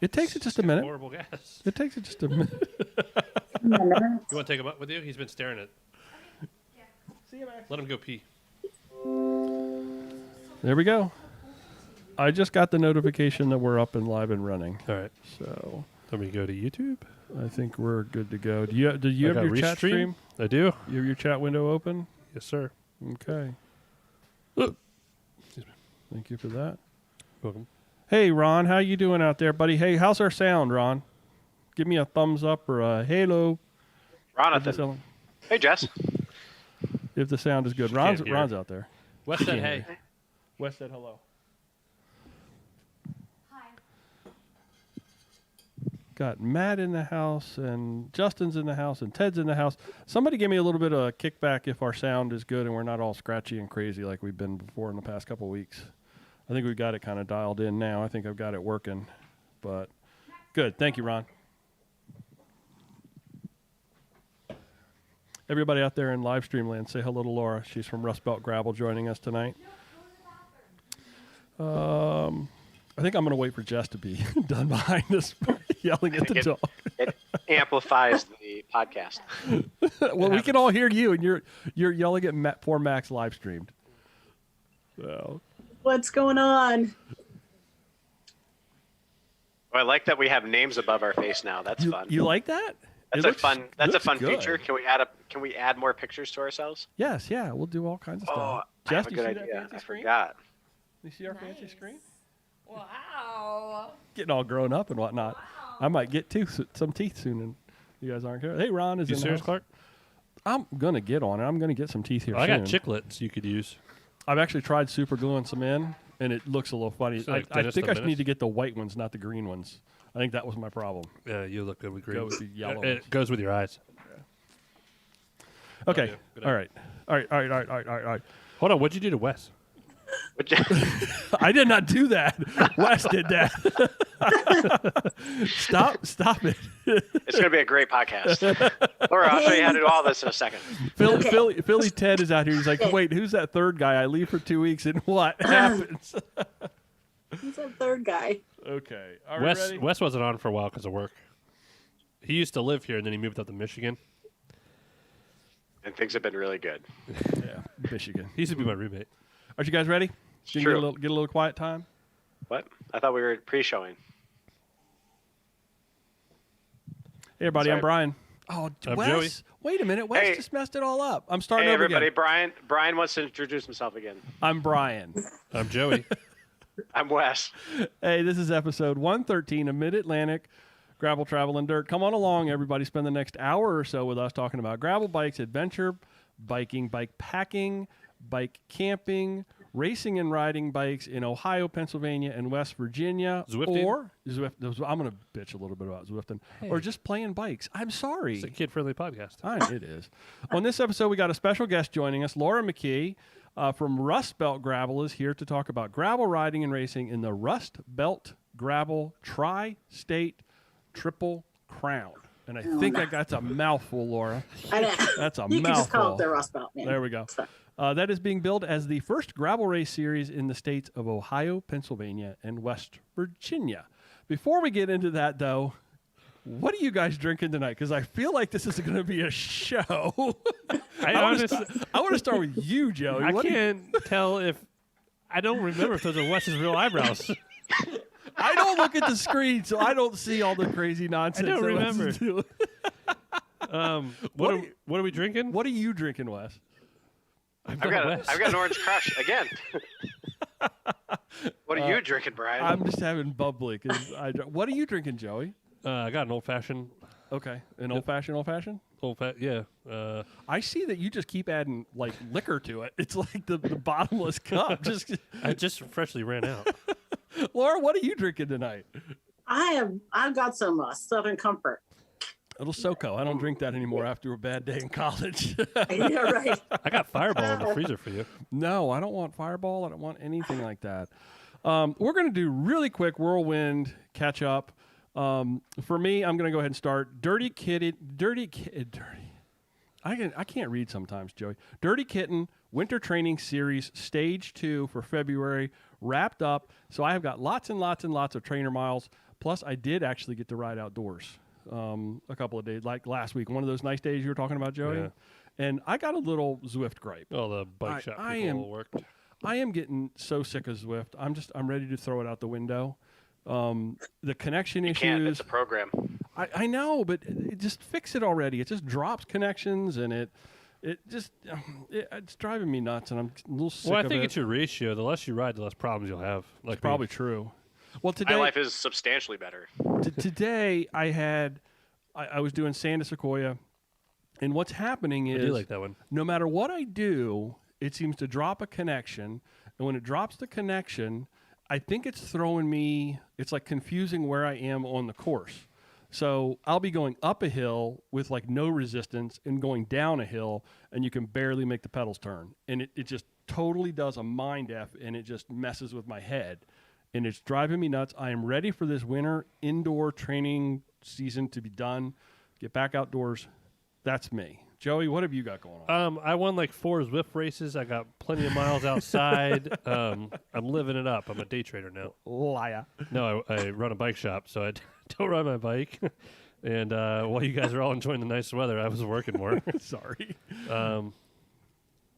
It takes it just a minute. Horrible gas. It takes it just a minute. You want to take him up with you? He's been staring at. See you, Max. Let him go pee. There we go. I just got the notification that we're up and live and running. All right. So Let me go to YouTube. I think we're good to go. Do you have your chat stream? I do. You have your chat window open? Yes, sir. Okay. Excuse me. Thank you for that. Welcome. Hey, Ron, how you doing out there, buddy? Hey, how's our sound, Ron? Give me a thumbs up or a halo. Ronathan. Hey, Jess. If the sound is good. Ron's out there. Wes said hey. Wes said hello. Hi. Got Matt in the house, and Justin's in the house, and Ted's in the house. Somebody give me a little bit of a kickback if our sound is good and we're not all scratchy and crazy like we've been before in the past couple of weeks. I think we've got it kind of dialed in now. I think I've got it working. But good. Thank you, Ron. Everybody out there in live stream land, say hello to Laura. She's from Rustbelt Gravel joining us tonight. I think I'm going to wait for Jess to be done behind us yelling at the dog. It amplifies the podcast. Well, we can all hear you, and you're yelling at poor Max live streamed. So. What's going on? Well, I like that we have names above our face now. That's fun. You like that? That's a fun feature. Can we add more pictures to ourselves? Yes, yeah. We'll do all kinds of stuff. I have Jess, a do good you see idea. that fancy I screen? forgot. You see our fancy screen? Wow. Getting all grown up and whatnot. Wow. I might get some teeth soon, and you guys aren't here. Hey, Ron is You in the serious, house. Clark? I'm gonna get on it. I'm gonna get some teeth here I soon. got chiclets you could use. I've actually tried super gluing some in, and it looks a little funny. So like I Dennis think the I need Menace? to get the white ones, not the green ones. I think that was my problem. Yeah, you look good with green. Go with the yellow It ones. goes with your eyes. Okay. yeah. Good All right. All right. Hold on. What'd you do to Wes? Would you- I did not do that. Wes did that. Stop it. it's going to be a great podcast. Laura, I'll show you how to do all this in a second. Philly Ted is out here. He's like, wait, who's that third guy? I leave for 2 weeks, and what happens? Who's that third guy? Okay. Are we Wes ready? wasn't on for a while because of work. He used to live here, and then he moved up to Michigan. And things have been really good. Yeah, Michigan. He used to be my roommate. Are you guys ready? Can you True. get a little quiet time? What? I thought we were pre-showing. Hey, everybody, I'm Sorry. Brian. Oh, I'm Wes. Joey. Wait a minute. Wes Hey. just messed it all up. I'm starting Hey, over everybody. again. Brian wants to introduce himself again. I'm Brian. I'm Joey. I'm Wes. Hey, this is episode 113 of Mid-Atlantic Gravel, Travel, and Dirt. Come on along, everybody. Spend the next hour or so with us talking about gravel bikes, adventure biking, bike packing, bike camping, racing and riding bikes in Ohio, Pennsylvania, and West Virginia. Zwifting? Or I'm going to bitch a little bit about Zwifting. Or just playing bikes. I'm sorry. It's a kid-friendly podcast. It is. On this episode, we got a special guest joining us. Laura McKee from Rustbelt Gravel is here to talk about gravel riding and racing in the Rustbelt Gravel Tri-State Triple Crown. And I think that's a mouthful, Laura. I know. That's a You can just call mouthful. it the Rust Belt, man. There we go. It's fine. That is being billed as the first gravel race series in the states of Ohio, Pennsylvania, and West Virginia. Before we get into that, though, what are you guys drinking tonight? Because I feel like this is going to be a show. I want to start with you, Joey. I What do you- can't tell if I don't remember if those are Wes's real eyebrows. I don't look at the screen, so I don't see all the crazy nonsense. I don't that Wes remember. is doing. What are we drinking? What are you drinking, Wes? I've got an orange crush again. What are you drinking, Brian? I'm just having bubbly. What are you drinking, Joey? I got an old-fashioned. Okay, an old-fashioned? Yeah. I see that you just keep adding like liquor to it. It's like the bottomless cup. I just freshly ran out. Laura, what are you drinking tonight? I've got some Southern Comfort. A little SoCo. I don't drink that anymore after a bad day in college. Yeah, right. I got Fireball in the freezer for you. No, I don't want Fireball. I don't want anything like that. We're going to do really quick whirlwind catch up. For me, I'm going to go ahead and start. Dirty. I can't read sometimes, Joey. Dirty Kitten Winter Training Series Stage 2 for February. wrapped up. So I have got lots and lots and lots of trainer miles. Plus, I did actually get to ride outdoors a couple of days, like last week. One of those nice days you were talking about, Joey. Yeah. And I got a little Zwift gripe. Oh, the bike shop people worked. I am getting so sick of Zwift. I'm ready to throw it out the window. The connection You issues. can't. It's a program. I know, but it just fix it already. It just drops connections, and it's driving me nuts, and I'm a little sick Well, I of think it. it's your ratio. The less you ride, the less problems you'll have. It's probably true. Well, My life is substantially better. Today I was doing Santa Sequoia, and what's happening I is do like that one. no matter what I do, it seems to drop a connection, and when it drops the connection, I think it's throwing me. It's like confusing where I am on the course. So I'll be going up a hill with like no resistance and going down a hill, and you can barely make the pedals turn. And it just totally does a mind F, and it just messes with my head. And it's driving me nuts. I am ready for this winter indoor training season to be done. Get back outdoors. That's me. Joey, what have you got going on? I won like 4 Zwift races. I got plenty of miles outside. I'm living it up. I'm a day trader now. Liar. No, I run a bike shop, so I don't ride my bike. And while you guys are all enjoying the nice weather, I was working more. Sorry.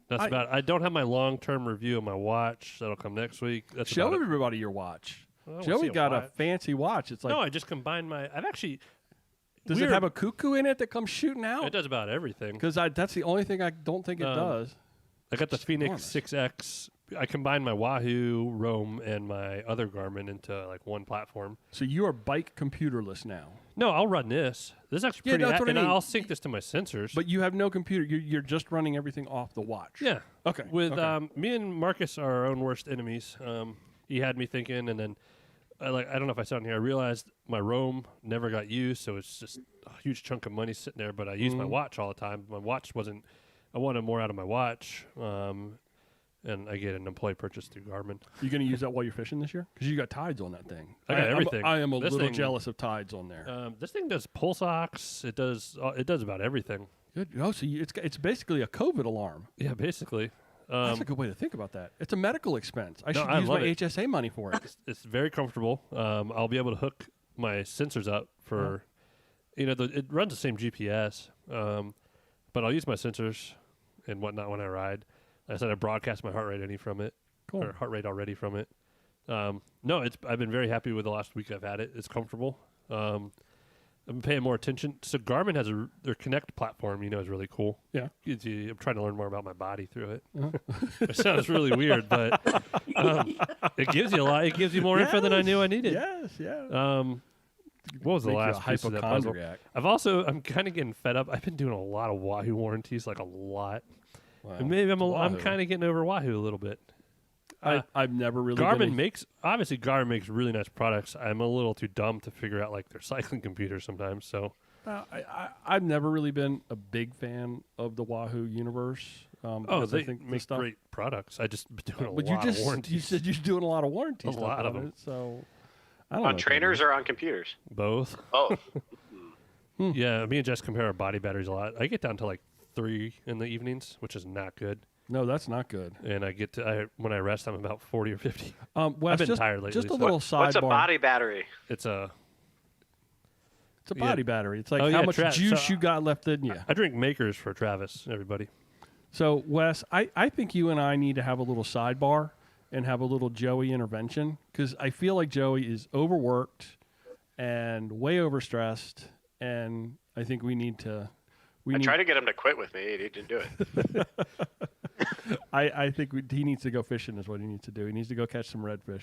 That's about it. I don't have my long-term review of my watch. That'll come next week. That's Show about it. everybody your watch. I don't wanna see Joey got a watch. fancy watch. It's like, No, I just combined my. I've actually. does it weird. have a cuckoo in it that comes shooting out? It does about everything. Because that's the only thing I don't think it does. I got the It's Phoenix enormous. 6X. I combined my Wahoo, Roam, and my other Garmin into like one platform. So you are bike computerless now. No, I'll run this. This is actually Yeah, pretty. that's what I and mean. I'll sync this to my sensors. But you have no computer. You're just running everything off the watch. yeah, Okay. With okay. me and Marcus are our own worst enemies. He had me thinking, and then I don't know if I saw it in here. I realized my Roam never got used, so it's just a huge chunk of money sitting there. But I use my watch all the time. My watch wasn't. I wanted more out of my watch. And I get an employee purchase through Garmin. You going to use that while you're fishing this year? Because you got tides on that thing. I got everything. I am a This little thing- jealous of tides on there. This thing does pulse ox. It does about everything. Good. Oh, so it's basically a COVID alarm. Yeah, basically. That's a good way to think about that. It's a medical expense. I should I use my love it. HSA money for it. It's very comfortable. I'll be able to hook my sensors up for, it runs the same GPS, but I'll use my sensors and whatnot when I ride. Like I said, I broadcast my heart rate from it, Cool. or heart rate already from it. No, I've been very happy with the last week I've had it. It's comfortable. I've been paying more attention. So Garmin has their Connect platform, is really cool. Yeah. I'm trying to learn more about my body through it. It sounds really weird, but it gives you a lot. It gives you more info than I knew I needed. Yes, yeah. What was the Make you a last piece of that puzzle? hypochondriac. I'm kind of getting fed up. I've been doing a lot of Wahoo warranties, like a lot. Wow. And maybe I'm Wahoo. kind of getting over Wahoo a little bit. I've never really Garmin been Garmin makes really nice products. I'm a little too dumb to figure out like their cycling computers sometimes. So I've never really been a big fan of the Wahoo universe. Because they I think the make stuff, great products. I just been doing a but lot of warranties. you said you're doing a lot of warranties. A lot of them. So I don't know On what that trainers is. or on computers? Both. Oh, Yeah, me and Jess compare our body batteries a lot. I get down to like 3 in the evenings, which is not good. No, that's not good. And I get to when I rest, I'm about 40 or 50. Wes, been just, tired lately, Just a so- little sidebar. what's a body battery? It's a It's a body battery. It's like Oh, how yeah, much juice you got left in you. I drink Makers for Travis. Everybody. So, Wes, I think you and I need to have a little sidebar and have a little Joey intervention because I feel like Joey is overworked and way overstressed, and I think we need to. I tried to get him to quit with me. He didn't do it. I think he needs to go fishing is what he needs to do. He needs to go catch some redfish.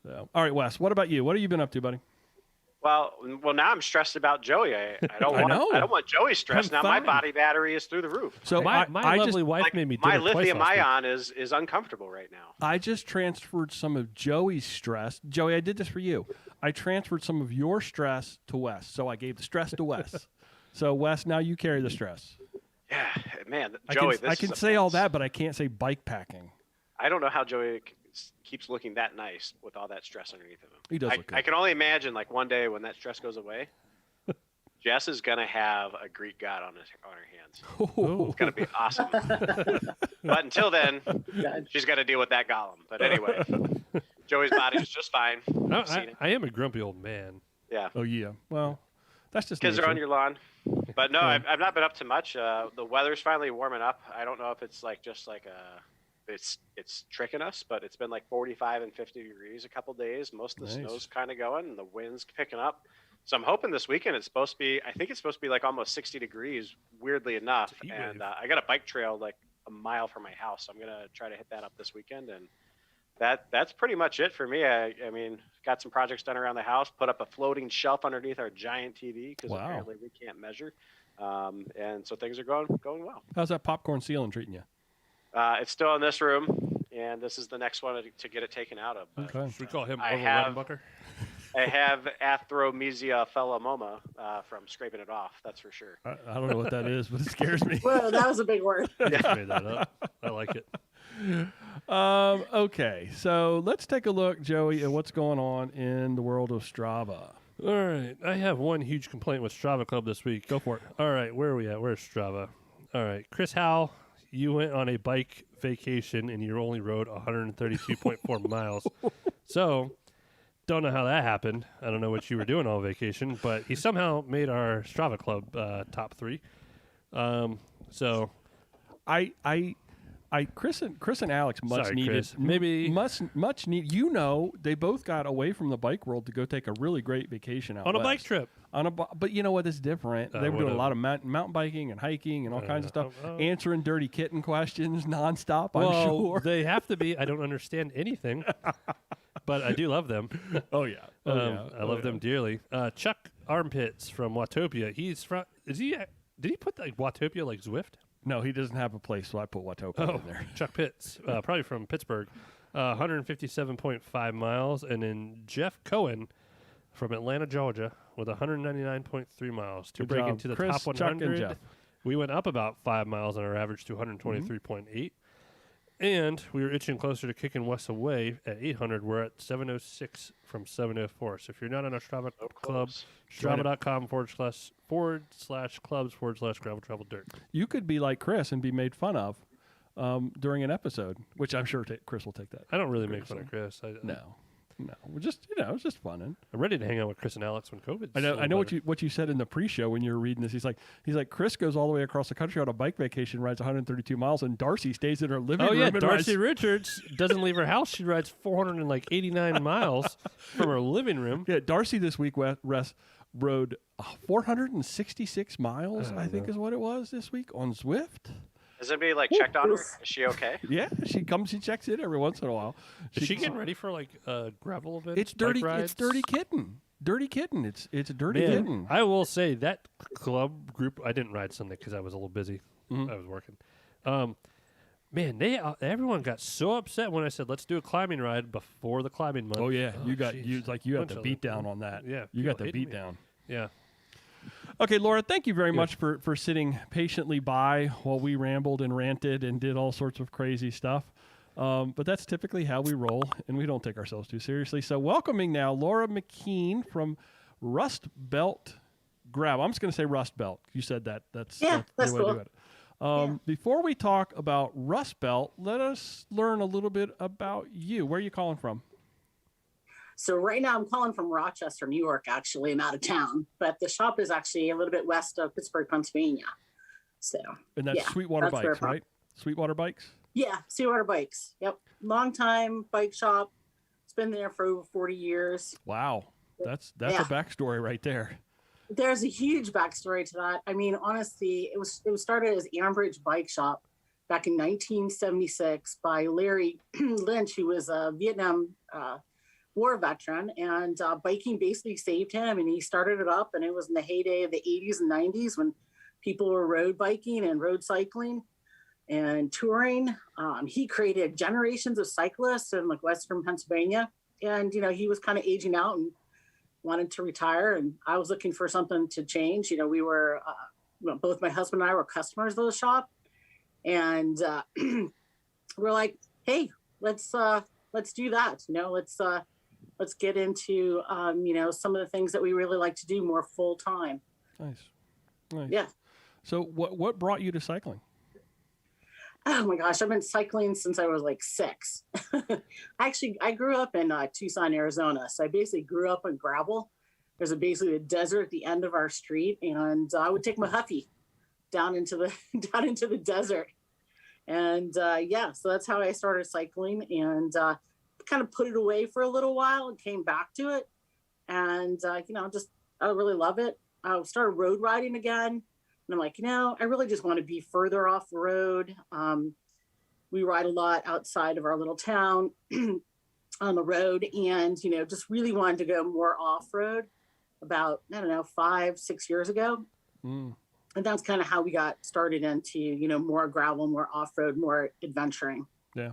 So, all right, Wes, what about you? What have you been up to, buddy? Well, now I'm stressed about Joey. I don't I want. know. I don't want Joey stressed. I'm Now my fine. body battery is through the roof. So my I lovely just wife Like, made me my dinner twice lithium last week. ion is uncomfortable right now. I just transferred some of Joey's stress. Joey, I did this for you. I transferred some of your stress to Wes. So I gave the stress to Wes. So Wes, now you carry the stress. Yeah, man, Joey. I can say all that, but I can't say bike packing. I don't know how Joey keeps looking that nice with all that stress underneath of him. He does look good. I can only imagine like one day when that stress goes away. Jess is gonna have a Greek god on her hands. Oh. It's gonna be awesome. But until then, she's got to deal with that golem. But anyway, Joey's body is just fine. I am a grumpy old man. Yeah. Oh yeah. Well, that's just Kids are nature. on your lawn. But no, Yeah. I've not been up to much. The weather's finally warming up. I don't know if it's it's tricking us, but it's been like 45 and 50 degrees a couple days. Most of the snow's kind of going, and the wind's picking up. So I'm hoping this weekend it's supposed to be. I think it's supposed to be like almost 60 degrees. Weirdly enough, and I got a bike trail like a mile from my house. So I'm gonna try to hit that up this weekend, and that's pretty much it for me. I mean, got some projects done around the house. Put up a floating shelf underneath our giant TV because apparently we can't measure. And so things are going well. How's that popcorn ceiling treating you? It's still in this room, and this is the next one to get it taken out of. But, Okay. Should we call him I Orville have- Redenbacher? I have athromesiophilamoma from scraping it off. That's for sure. I don't know what that is, but it scares me. Whoa, that was a big word. I just made that up. I like it. Okay, so let's take a look, Joey, at what's going on in the world of Strava. All right. I have one huge complaint with Strava Club this week. Go for it. All right. Where are we at? Where's Strava? All right. Chris Howell, you went on a bike vacation and you only rode 132.4 miles. So, don't know how that happened. I don't know what you were doing all vacation, but he somehow made our Strava Club top 3. So, Chris and Alex much Sorry, needed. Chris. Maybe- much need. You know, they both got away from the bike world to go take a really great vacation out on a west. bike trip. But you know what? It's different. They were doing a whatever. lot of mountain biking and hiking and all kinds of stuff, oh. answering dirty kitten questions nonstop. I'm Well, sure. they have to be. I don't understand anything, but I do love them. Oh yeah. I love them dearly. Chuck Armpits from Watopia. He's from. Is he? Did he put like Watopia like Zwift? No, he doesn't have a place, so I put Watopia in there. Chuck Pitts, probably from Pittsburgh, 157.5 miles, and then Jeff Cohen from Atlanta, Georgia, with 199.3 miles to Good break job, into the Chris, top Chuck, and 100. Jeff. We went up about 5 miles on our average to 123.8. And we were itching closer to kicking Wes away at 800. We're at 706 from 704. So if you're not on our Strava Club, strava.com/clubs/gravel travel dirt. You could be like Chris and be made fun of during an episode, which I'm sure Chris will take that. I don't really make fun of Chris. No, we're just it's just fun. And I'm ready to hang out with Chris and Alex when COVID. I know what you said in the pre-show when you were reading this. He's like Chris goes all the way across the country on a bike vacation, rides 132 miles, and Darcy stays in her living room. Oh yeah, and Darcy rides, Richards doesn't leave her house. She rides 489 miles from her living room. Yeah, Darcy this week rode 466 miles. I think is what it was this week on Zwift. Has anybody like checked on her? Is she okay? Yeah, she checks in every once in a while. Is she getting ready for like a gravel event? It's dirty. It's dirty kitten. Dirty kitten. It's a dirty Man, kitten. I will say that club group. I didn't ride Sunday because I was a little busy. I was working. Man, everyone got so upset when I said let's do a climbing ride before the climbing month. Oh yeah, you had Bunch the of beat them. down on that. Yeah, you got people the hated beat me. down. Yeah. Okay, Laura, thank you very much for sitting patiently by while we rambled and ranted and did all sorts of crazy stuff. But that's typically how we roll, and we don't take ourselves too seriously. So welcoming now Laura McKeen from Rustbelt Gravel. I'm just going to say Rustbelt. You said that. That's that's the way to cool. do it. Before we talk about Rustbelt, let us learn a little bit about you. Where are you calling from? So right now I'm calling from Rochester, New York. Actually, I'm out of town, but the shop is actually a little bit west of Pittsburgh, Pennsylvania. So And that's yeah, Sweetwater that's where Bikes, I'm from. right? Sweetwater Bikes? Yeah, Sweetwater Bikes. Yep, long time bike shop. It's been there for over 40 years. Wow. That's Yeah. a backstory right there. There's a huge backstory to that. I mean, honestly, it was started as Ambridge Bike Shop back in 1976 by Larry Lynch, who was a Vietnam War veteran, and biking basically saved him. And he started it up, and it was in the heyday of the 80s and 90s when people were road biking and road cycling and touring. He created generations of cyclists in like Western Pennsylvania, and he was kind of aging out and wanted to retire, and I was looking for something to change. We were both my husband and I were customers of the shop, and we're like, hey, let's do that. Let's get into some of the things that we really like to do more full time. Nice. Yeah. So what brought you to cycling? Oh my gosh, I've been cycling since I was like 6. I grew up in Tucson, Arizona. So I basically grew up on gravel. There's basically a desert at the end of our street, and I would take my Huffy down into the desert. And so that's how I started cycling, and kind of put it away for a little while and came back to it. And I really love it. I started road riding again. And I'm like, I really just want to be further off the road. We ride a lot outside of our little town on the road, and, just really wanted to go more off-road about, 5-6 years ago. And that's kind of how we got started into, more gravel, more off-road, more adventuring. Yeah.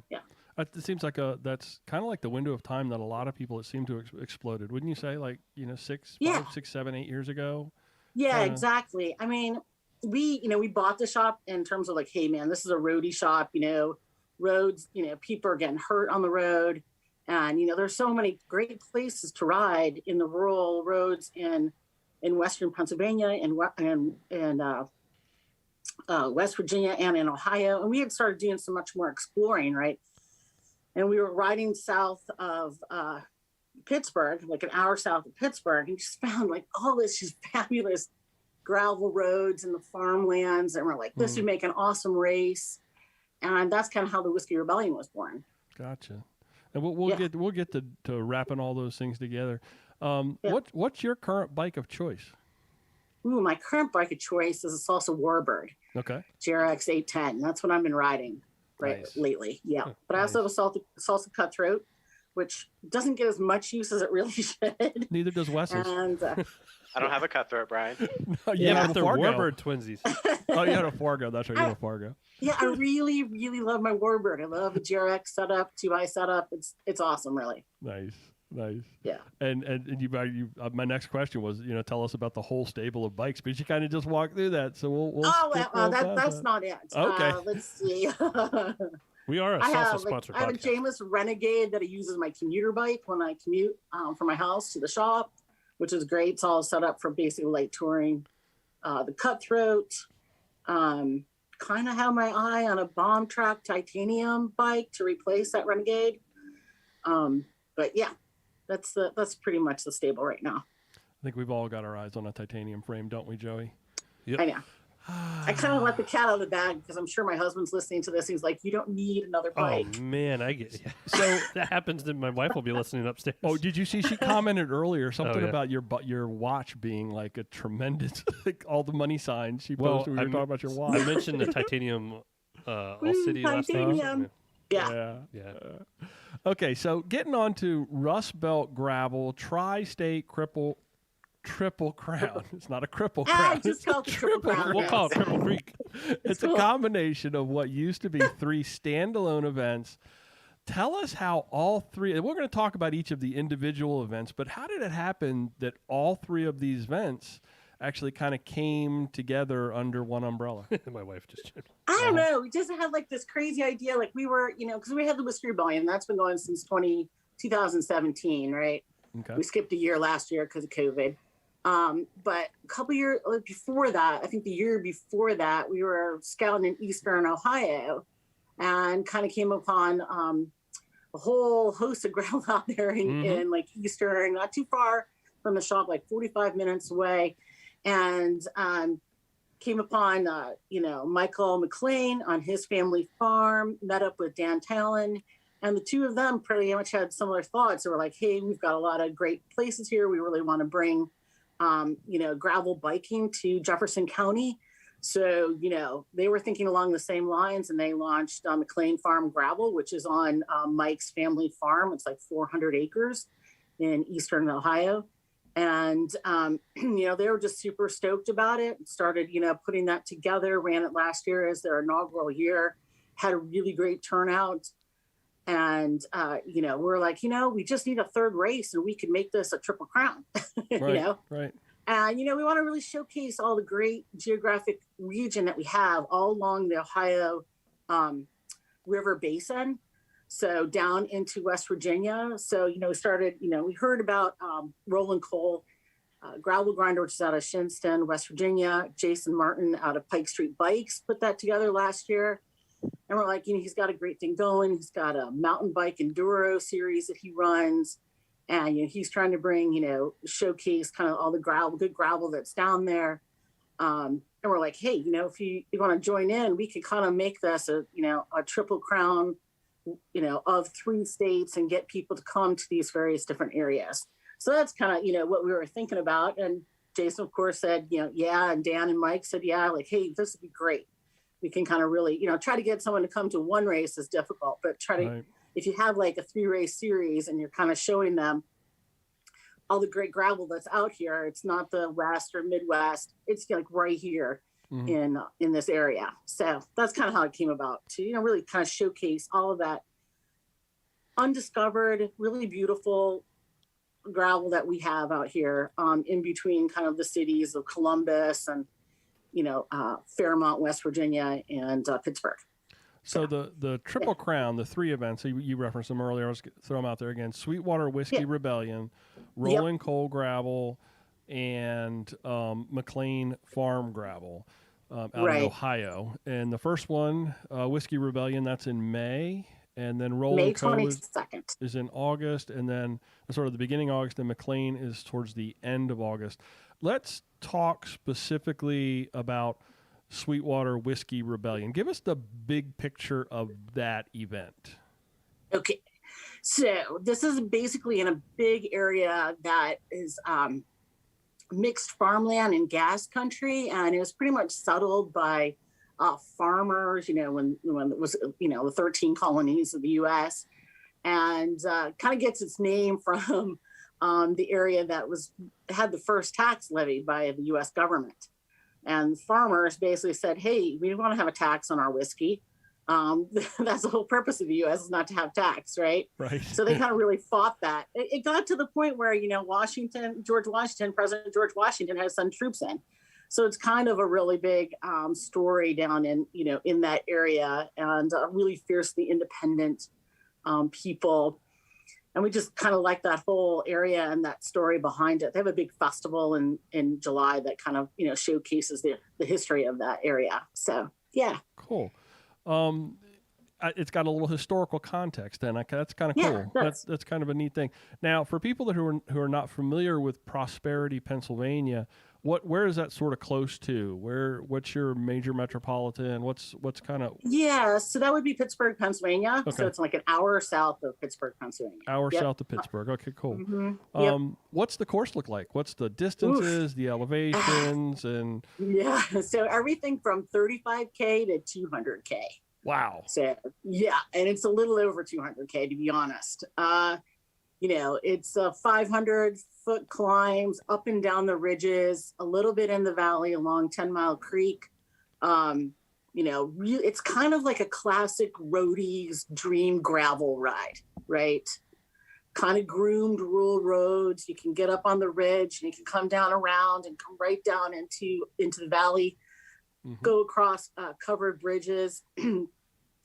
It seems like that's kind of like the window of time that a lot of people, it seemed to exploded. Wouldn't you say, like, 6, 7, 8 years ago? Yeah, exactly. I mean, we bought the shop in terms of like, hey man, this is a roadie shop, roads, people are getting hurt on the road. And, there's so many great places to ride in the rural roads in Western Pennsylvania and West Virginia and in Ohio. And we had started doing so much more exploring, right? And we were riding south of Pittsburgh, like an hour south of Pittsburgh, and just found like all this just fabulous gravel roads and the farmlands. And we're like, this would make an awesome race. And that's kind of how the Whiskey Rebellion was born. Gotcha. And we'll get to wrapping all those things together. What's your current bike of choice? Ooh, my current bike of choice is a Salsa Warbird. Okay. GRX 810. That's what I've been riding lately. Yeah. But I also have a Salsa Cutthroat, which doesn't get as much use as it really should. Neither does Wes's. And I don't have a Cutthroat, Brian. No, you have the Warbird twinsies. Oh, you had a Fargo. That's right. You had a Fargo. Yeah, I really, really love my Warbird. I love the GRX setup, 2i setup. It's awesome, really. Nice. Yeah. And you my next question was, tell us about the whole stable of bikes, but you kind of just walked through that. So we'll that's not it. Okay. Let's see. We are a salsa sponsored podcast. I have a Jameis Renegade that I use as my commuter bike when I commute from my house to the shop, which is great. It's all set up for basically light touring. The Cutthroat, kind of have my eye on a bomb track titanium bike to replace that Renegade. But yeah, that's pretty much the stable right now. I think we've all got our eyes on a titanium frame, don't we, Joey? Yep. I know. I kind of let the cat out of the bag because I'm sure my husband's listening to this. He's like, you don't need another bike. Oh, man, I get it. So that happens, then my wife will be listening upstairs. Oh, did you see? She commented earlier something about your watch being like a tremendous, like all the money signs she posted. We were talking about your watch. I mentioned the titanium All City last time. Yeah. Okay, so getting on to Rustbelt Gravel, Tri-State Triple Crown. It's not a cripple crown. Just call it Triple Crown. We'll call it Cripple Creek. It's a combination of what used to be 3 standalone events. Tell us how all 3, and we're going to talk about each of the individual events, but how did it happen that all 3 of these events actually kind of came together under one umbrella? My wife just joined. I don't know. We just had like this crazy idea. Like we were, because we had the Whiskey Rebellion. That's been going since 2017, right? Okay. We skipped a year last year because of COVID. But a couple years before that, I think the year before that, we were scouting in Eastern Ohio and kind of came upon a whole host of gravel out there in like Eastern, not too far from the shop, like 45 minutes away. And came upon, Michael McLean on his family farm, met up with Dan Talon. And the two of them pretty much had similar thoughts. They were like, hey, we've got a lot of great places here. We really want to bring gravel biking to Jefferson County. So, they were thinking along the same lines, and they launched Mclean Farm Gravel, which is on Mike's family farm. It's like 400 acres in Eastern Ohio. And, they were just super stoked about it. Started, putting that together, ran it last year as their inaugural year, had a really great turnout. And, we're like, we just need a third race and we could make this a Triple Crown, Right. And, we want to really showcase all the great geographic region that we have all along the Ohio River Basin. So down into West Virginia. So, we started, we heard about Roland Cole Gravel Grinder, which is out of Shinston, West Virginia. Jason Martin out of Pike Street Bikes put that together last year. And we're like, he's got a great thing going. He's got a mountain bike enduro series that he runs. And, he's trying to bring, showcase kind of all the good gravel that's down there. And we're like, hey, if you want to join in, we could kind of make this a triple crown, of 3 states and get people to come to these various different areas. So that's kind of, what we were thinking about. And Jason, of course, said, yeah. And Dan and Mike said, yeah, like, hey, this would be great. We can kind of really, try to get someone to come to one race is difficult, but try to, if you have like a 3-race series and you're kind of showing them all the great gravel that's out here, it's not the West or Midwest. It's like right here in this area. So that's kind of how it came about to, really kind of showcase all of that undiscovered, really beautiful gravel that we have out here in between kind of the cities of Columbus and, Fairmont, West Virginia, and Pittsburgh. So the Triple Crown, the 3 events, so you referenced them earlier. I was throw them out there again. Sweetwater Whiskey Rebellion, Rolling Coal Gravel, and McLean Farm Gravel out in Ohio. And the first one, Whiskey Rebellion, that's in May. And then Rolling Coal is in August. And then sort of the beginning of August, and McLean is towards the end of August. Let's talk specifically about Sweetwater Whiskey Rebellion. Give us the big picture of that event. Okay. So this is basically in a big area that is mixed farmland and gas country. And it was pretty much settled by farmers, when it was, the 13 colonies of the U.S. and kind of gets its name from the area that had the first tax levied by the U.S. government. And farmers basically said, hey, we want to have a tax on our whiskey. That's the whole purpose of the U.S. is not to have tax, right? Right. So they kind of really fought that. It got to the point where, President George Washington had to send troops in. So it's kind of a really big story down in that area, and really fiercely independent people. And we just kind of like that whole area and that story behind it. They have a big festival in July that kind of, showcases the history of that area. So, yeah. Cool. It's got a little historical context then. That's kind of cool. That's kind of a neat thing. Now, for people who are not familiar with Prosperity, Pennsylvania, where is that sort of close to? What's your major metropolitan? What's kind of? Yeah, so that would be Pittsburgh, Pennsylvania. Okay. So it's like an hour south of Pittsburgh, Pennsylvania. South of Pittsburgh. Okay, cool. Mm-hmm. What's the course look like? What's the distances, the elevations, and? Yeah, so everything from 35K to 200K. Wow. So yeah, and it's a little over 200K to be honest. It's 500-foot climbs up and down the ridges, a little bit in the valley along 10 Mile Creek. It's kind of like a classic roadie's dream gravel ride, right? Kind of groomed rural roads. You can get up on the ridge and you can come down around and come right down into the valley, go across covered bridges.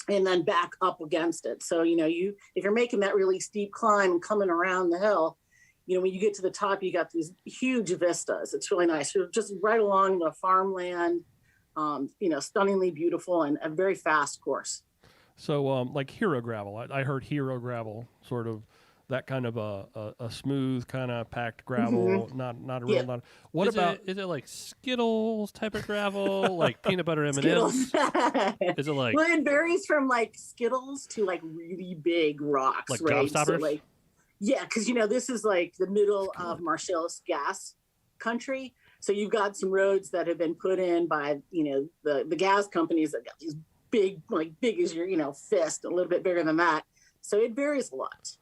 And then back up against it. So, if you're making that really steep climb and coming around the hill, when you get to the top, you got these huge vistas. It's really nice. You're just right along the farmland, stunningly beautiful and a very fast course. So, like Hero Gravel, I heard Hero Gravel, sort of that kind of a smooth kind of packed gravel, not a real lot. What is it like Skittles type of gravel, like peanut butter M&Ms? Is it like? Well, it varies from like Skittles to like really big rocks, like right? gobstoppers? So because this is like the middle of Marcellus gas country. So you've got some roads that have been put in by the gas companies that got these big, like big as your fist, a little bit bigger than that. So it varies a lot.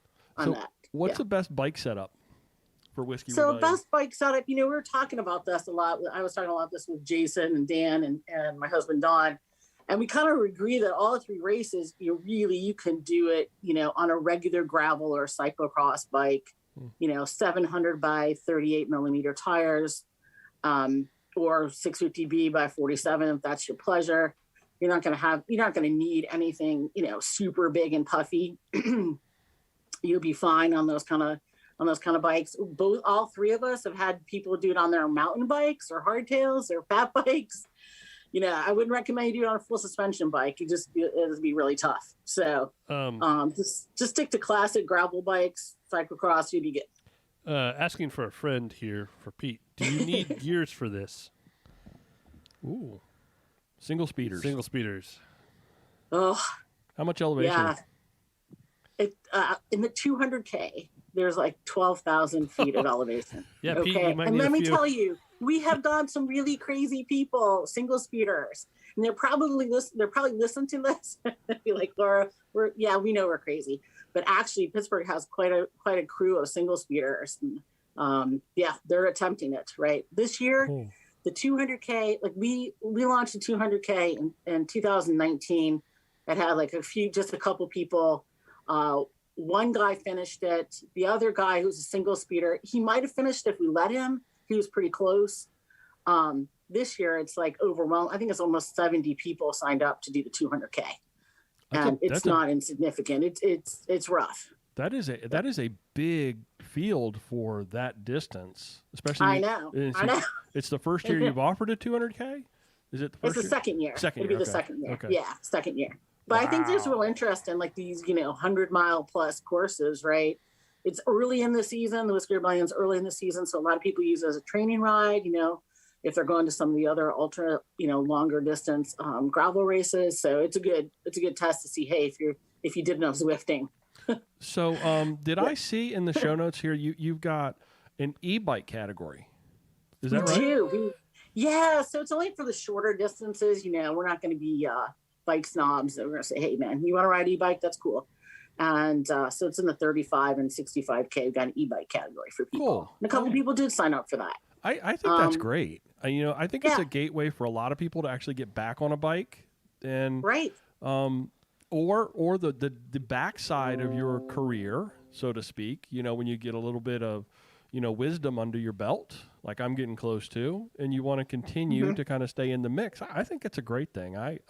What's the best bike setup for Whiskey Rebellion? So best bike setup, we were talking about this a lot. I was talking about this with Jason and Dan and my husband Don, and we kind of agree that all 3 races, you can do it, on a regular gravel or cyclocross bike, 700 by 38 millimeter tires, or 650B by 47 if that's your pleasure. You're not going to need anything, super big and puffy. You'll be fine on those kind of on those kind of bikes. All three of us have had people do it on their mountain bikes or hardtails or fat bikes. I wouldn't recommend you do it on a full suspension bike. It'd be really tough. So just stick to classic gravel bikes, cyclocross, you'd be good. Asking for a friend here for Pete. Do you need gears for this? Ooh. Single speeders. Single speeders. Oh, How much elevation? yeah. In the 200K, there's like 12,000 feet of elevation. Yeah, okay. Pete, you might and need let a me few. tell you, we have got some really crazy people, single speeders, and they're probably listening to this. Be like, Laura, we know we're crazy, but actually Pittsburgh has quite a crew of single speeders. And, they're attempting it right this year. Cool. The 200K, like we launched the 200K in 2019. It had like just a couple people. One guy finished it. The other guy, who's a single speeder, he might have finished if we let him. He was pretty close. This year, it's like overwhelmed. I think it's almost 70 people signed up to do the 200K, and it's not insignificant. It's rough. That is a big field for that distance, especially. I know. It's the first year you've offered a 200K. Is it the first It's the second year. Second It'll year. be the Okay. second year. Okay. Yeah, second year. But I think there's real interest in like these, 100-mile plus courses, right? It's early in the season. The Whiskey Rebellion's early in the season, so a lot of people use it as a training ride. If they're going to some of the other ultra, longer distance gravel races. So it's a good test to see, hey, if you did enough Zwifting. So did I see in the show notes here you've got an e-bike category? Is that right? We do. So it's only for the shorter distances. We're not going to be bike snobs. We're going to say, hey, man, you want to ride e-bike? That's cool. And so it's in the 35 and 65K. We've got an e-bike category for people. Cool. And a couple people did sign up for that. I think that's great. I think it's a gateway for a lot of people to actually get back on a bike, and right. Or the backside of your career, so to speak. When you get a little bit of wisdom under your belt, like I'm getting close to, and you want to continue to kind of stay in the mix. I think it's a great thing. I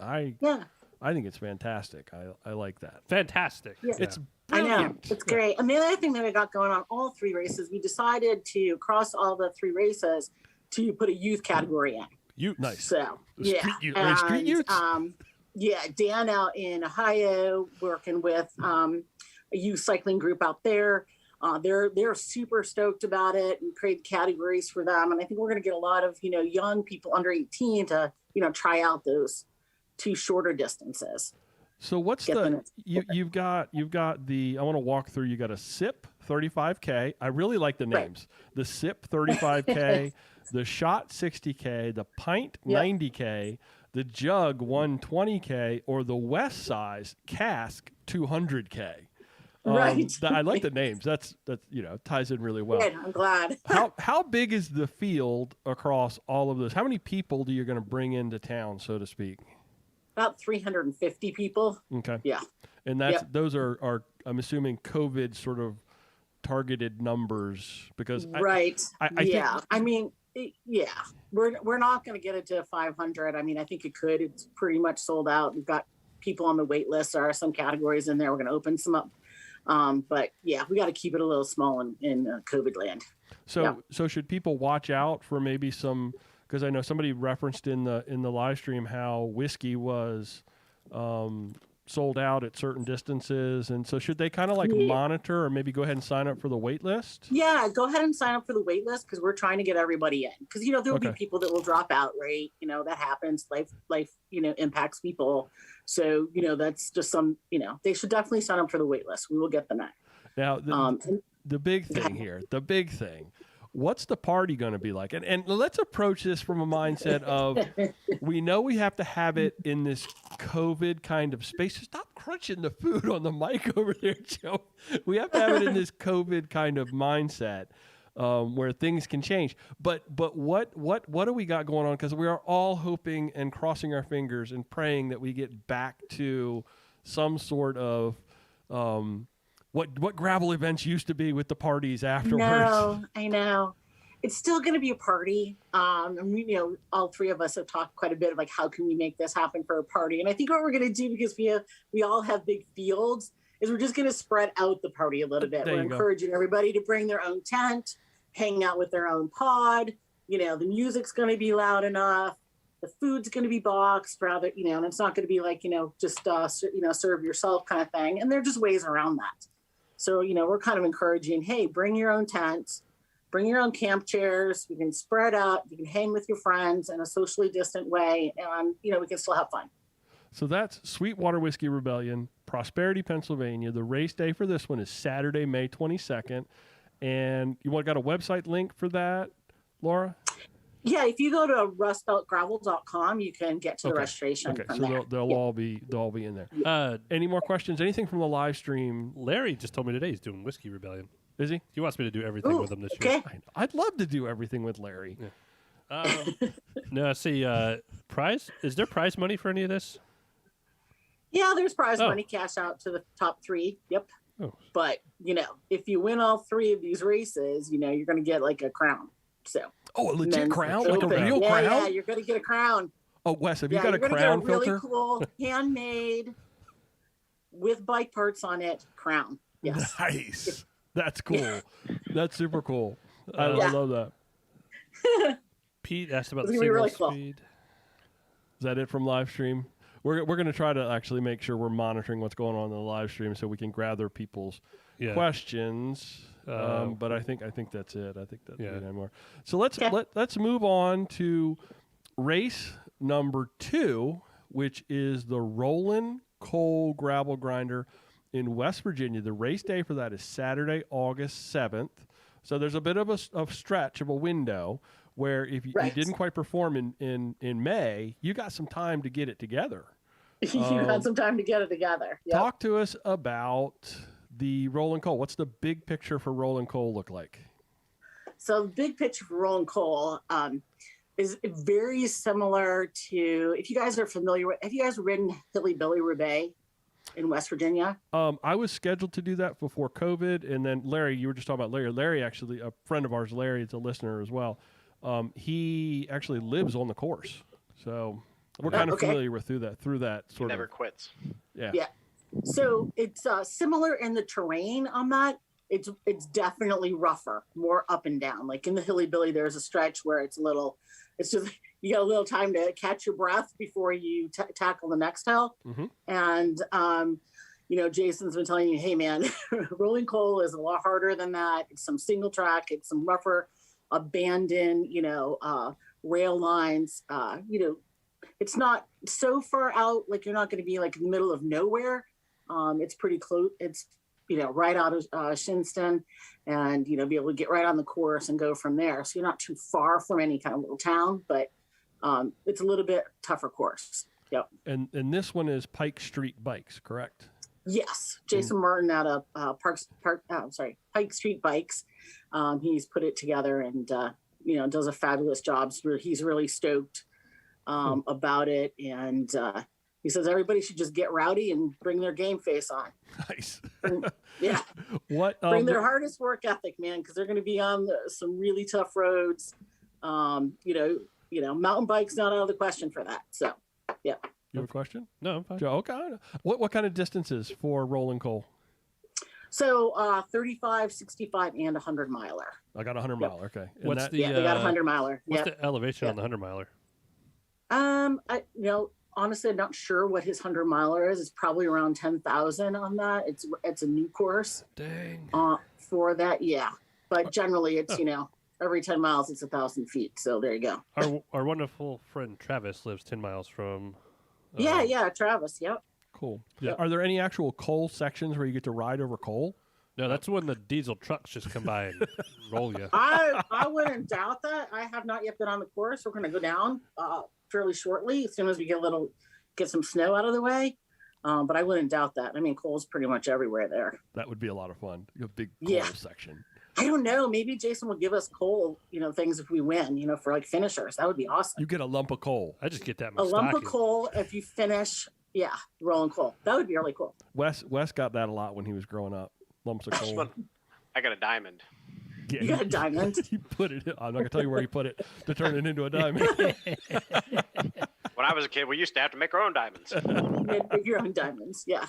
think it's fantastic. I like that. Fantastic. Yeah. It's I know. brilliant. It's great. And the other thing that I got going on all three races, we decided to cross all the three races to put a youth category in. Nice. So, Street youths. Dan out in Ohio working with a youth cycling group out there. They're super stoked about it and create categories for them. And I think we're going to get a lot of, young people under 18 to, try out those two shorter distances. So what's you've got the, I want to walk through, you got a SIP 35K. I really like the names. Right. The SIP 35K, the Shot 60K, the Pint 90K, the Jug 120K, or the West Size Cask 200K. Right. I like the names. That's ties in really well. Good. I'm glad. How big is the field across all of this? How many people do you going to bring into town, so to speak? About 350 people. Okay. Yeah. And those are I'm assuming COVID sort of targeted numbers, because right. I think, we're not going to get it to 500. I mean, I think it could. It's pretty much sold out. We've got people on the wait list. There are some categories in there. We're going to open some up. But we got to keep it a little small in COVID land. So should people watch out for maybe some, because I know somebody referenced in the live stream how whiskey was sold out at certain distances, and so should they kind of like monitor or maybe go ahead and sign up for the wait list? Yeah, go ahead and sign up for the wait list, because we're trying to get everybody in, because there will be people that will drop out, right? That happens. Life impacts people. So that's just some, they should definitely sign up for the wait list. We will get them in. Now the big thing here, what's the party going to be like? And let's approach this from a mindset of, we know we have to have it in this COVID kind of space. Stop crunching the food on the mic over there, Joe. We have to have it in this COVID kind of mindset where things can change. But what do we got going on? Because we are all hoping and crossing our fingers and praying that we get back to some sort of what gravel events used to be with the parties afterwards. No, I know. It's still going to be a party. And all three of us have talked quite a bit about how can we make this happen for a party. And I think what we're going to do, because we all have big fields, is we're just going to spread out the party a little bit. There We're you go. encouraging everybody to bring their own tent, hang out with their own pod. The music's going to be loud enough. The food's going to be boxed, rather, and it's not going to be like, just, serve yourself kind of thing. And there are just ways around that. So, we're kind of encouraging, hey, bring your own tent, bring your own camp chairs. You can spread out. You can hang with your friends in a socially distant way. And, we can still have fun. So that's Sweetwater Whiskey Rebellion, Prosperity, Pennsylvania. The race day for this one is Saturday, May 22nd. And you got a website link for that, Laura? Yeah, if you go to rustbeltgravel.com, you can get to the registration. Okay, from so there. they'll all be in there. Any more questions? Anything from the live stream? Larry just told me today he's doing Whiskey Rebellion. Is he? He wants me to do everything with him this year. I'd love to do everything with Larry. Yeah. No, see, prize? Is there prize money for any of this? Yeah, there's prize money, cash out to the top 3. Yep. Oh. But, if you win all 3 of these races, you're going to get like a crown. So. A legit crown? Like a real crown? Yeah, you're going to get a crown. Oh, Wes, have you got a you're crown gonna get a filter? really cool, handmade, with bike parts on it, crown. Yes. Nice. That's cool. That's super cool. I love that. Pete asked about It's the gonna be single really cool. speed. Is that it from live stream? We're going to try to actually make sure we're monitoring what's going on in the live stream so we can gather people's questions. But I think that's it. I think that's no more. So let's move on to race number 2, which is the Rollin' Coal Gravel Grinder in West Virginia. The race day for that is Saturday, August 7th. So there's a bit of a stretch of a window where if you didn't quite perform in May, you got some time to get it together. You had some time to get it together. Yep. Talk to us about the Rollin' Coal. What's the big picture for Rollin' Coal look like? So the big picture for Rollin' Coal is very similar to, if you guys are familiar with, have you guys ridden Hilly Billy Roubaix in West Virginia? I was scheduled to do that before COVID. And then Larry, you were just talking about Larry. Larry, actually, a friend of ours, Larry, is a listener as well. He actually lives on the course. So we're kind of familiar with through that sort he of. never quits. Yeah. Yeah. So it's similar in the terrain on that. It's definitely rougher, more up and down. Like in the Hilly Billy, there's a stretch where it's just, you got a little time to catch your breath before you tackle the next hill. Mm-hmm. And, Jason's been telling you, hey man, Rolling Coal is a lot harder than that. It's some single track, it's some rougher, abandoned, rail lines, it's not so far out. Like you're not going to be like in the middle of nowhere. It's pretty close. It's, right out of Shinston and, be able to get right on the course and go from there. So you're not too far from any kind of little town, but it's a little bit tougher course. Yep. And this one is Pike Street Bikes, correct? Yes. Jason Martin out of Pike Street Bikes. He's put it together and, does a fabulous job. He's really stoked about it. And, he says everybody should just get rowdy and bring their game face on. Nice. Yeah. Bring their hardest work ethic, man, because they're going to be on some really tough roads. Mountain bike's not out of the question for that. So, yeah. You have a question? No, I'm fine. Joe, okay. What kind of distances for Rollin' Coal? So 35, 65, and 100 miler. I got a 100 miler. Okay. And What's that, the? Yeah, they got a 100 miler. What's the elevation on the 100 miler? Honestly, I'm not sure what his 100 miler is. It's probably around 10,000 on that. It's a new course. Dang. For that, yeah. But generally, it's every 10 miles it's 1,000 feet. So there you go. Our wonderful friend Travis lives 10 miles from. Yeah, Travis. Yep. Cool. Yeah. Are there any actual coal sections where you get to ride over coal? No, that's when the diesel trucks just come by and roll you. I wouldn't doubt that. I have not yet been on the course. We're going to go down fairly shortly as soon as we get some snow out of the way. But I wouldn't doubt that. I mean, coal's pretty much everywhere there. That would be a lot of fun. A big coal section. I don't know. Maybe Jason will give us coal, things if we win, for like finishers. That would be awesome. You get a lump of coal. I just get that. A lump of coal if you finish. Yeah, rolling coal. That would be really cool. Wes got that a lot when he was growing up. Lumps of coal. I got a diamond. Yeah, you got a diamond? He put it. I'm not gonna tell you where he put it to turn it into a diamond. When I was a kid, we used to have to make our own diamonds. Make your own diamonds. Yeah.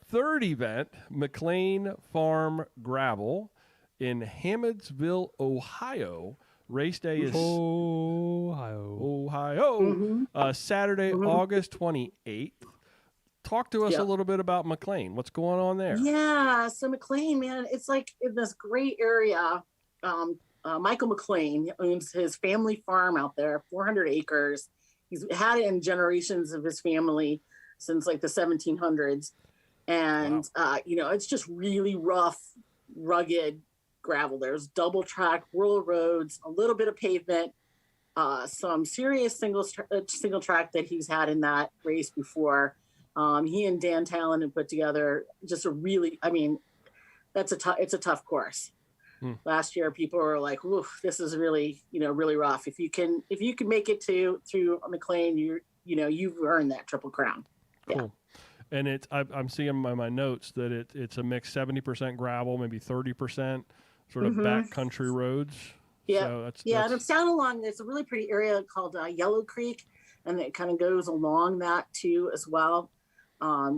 Third event, McLean Farm Gravel in Hammondsville, Ohio. Race day is Ohio. Saturday, August 28th. Talk to us a little bit about McLean. What's going on there? Yeah, so McLean, man, it's like in this great area. Michael McLean owns his family farm out there, 400 acres. He's had it in generations of his family since like the 1700s. And, it's just really rough, rugged gravel. There's double track, rural roads, a little bit of pavement, some serious single track that he's had in that race before. He and Dan Talon have put together just it's a tough course. Last year, people were like, "Oof, this is really, really rough." If you can make it through McLean, you've earned that Triple Crown. Cool. Yeah. And I'm seeing by my notes that it's a mix 70% gravel, maybe 30% sort of backcountry roads. Yeah, so and it's down along. There's a really pretty area called Yellow Creek, and it kind of goes along that too as well,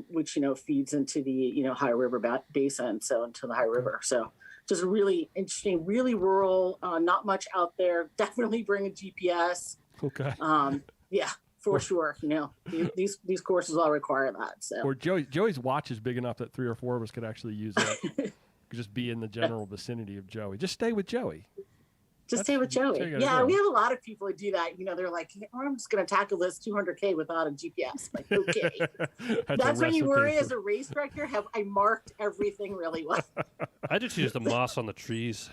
which feeds into the High River Basin, so into the High River. So just really interesting, really rural, not much out there. Definitely bring a GPS. Okay. Yeah. For sure, these courses all require that. So, or Joey's watch is big enough that 3 or 4 of us could actually use it. Could just be in the general vicinity of Joey. Just stay with Joey. Stay with Joey. Yeah, we have a lot of people that do that. They're like, I'm just going to tackle this 200K without a GPS. Like, okay. That's when you worry as a race director. I marked everything really well? I just use the moss on the trees.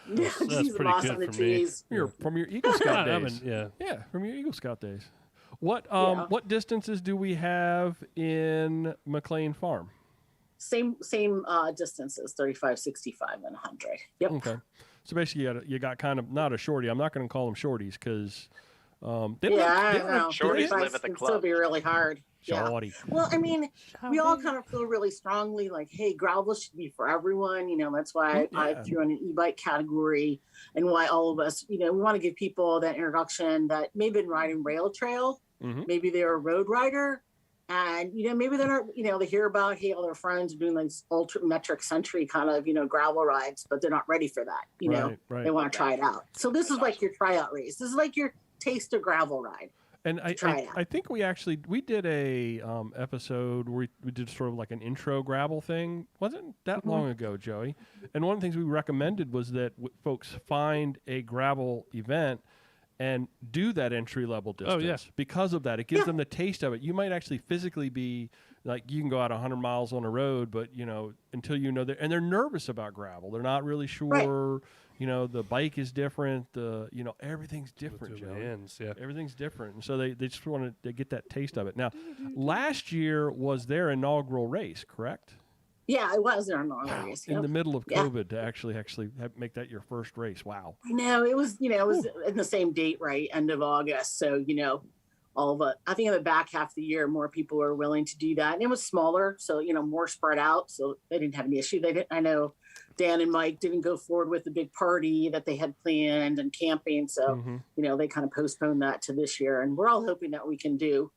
Yeah, that's pretty moss good on the for trees. From your Eagle Scout days. Yeah, from your Eagle Scout days. What distances do we have in McLean Farm? Same distances, 35, 65, and 100. Yep. Okay. So basically, you got kind of not a shorty. I'm not going to call them shorties because I know. Shorties live at the club. Still be really hard. Shorty. Yeah. Well, I mean, we all kind of feel really strongly like, hey, gravel should be for everyone. That's why I threw in an e-bike category, and why all of us, we want to give people that introduction that may have been riding rail trail. Maybe they're a road rider, and maybe they're not. They hear about all their friends are doing like ultra metric century kind of gravel rides, but they're not ready for that. They want to try it out. So this is like your tryout race. This is like your taste of gravel ride. And I think we did a episode where we did sort of like an intro gravel thing. Wasn't that long ago, Joey? And one of the things we recommended was that folks find a gravel event and do that entry level distance. Oh, yeah. Because of that, it gives them the taste of it. You might actually physically be like, you can go out 100 miles on a road, but until and they're nervous about gravel. They're not really sure. Right. The bike is different. Everything's different, Joe. Everything's different. And so they just want to get that taste of it. Now, last year was their inaugural race, correct? Yeah, it was their inaugural race. In the middle of COVID to actually make that your first race. Wow. I know. It was, it was in the same date, right? End of August. So, I think in the back half of the year, more people were willing to do that. And it was smaller. So, more spread out. So they didn't have any issue. I know Dan and Mike didn't go forward with the big party that they had planned and camping. So, they kind of postponed that to this year. And we're all hoping that we can do,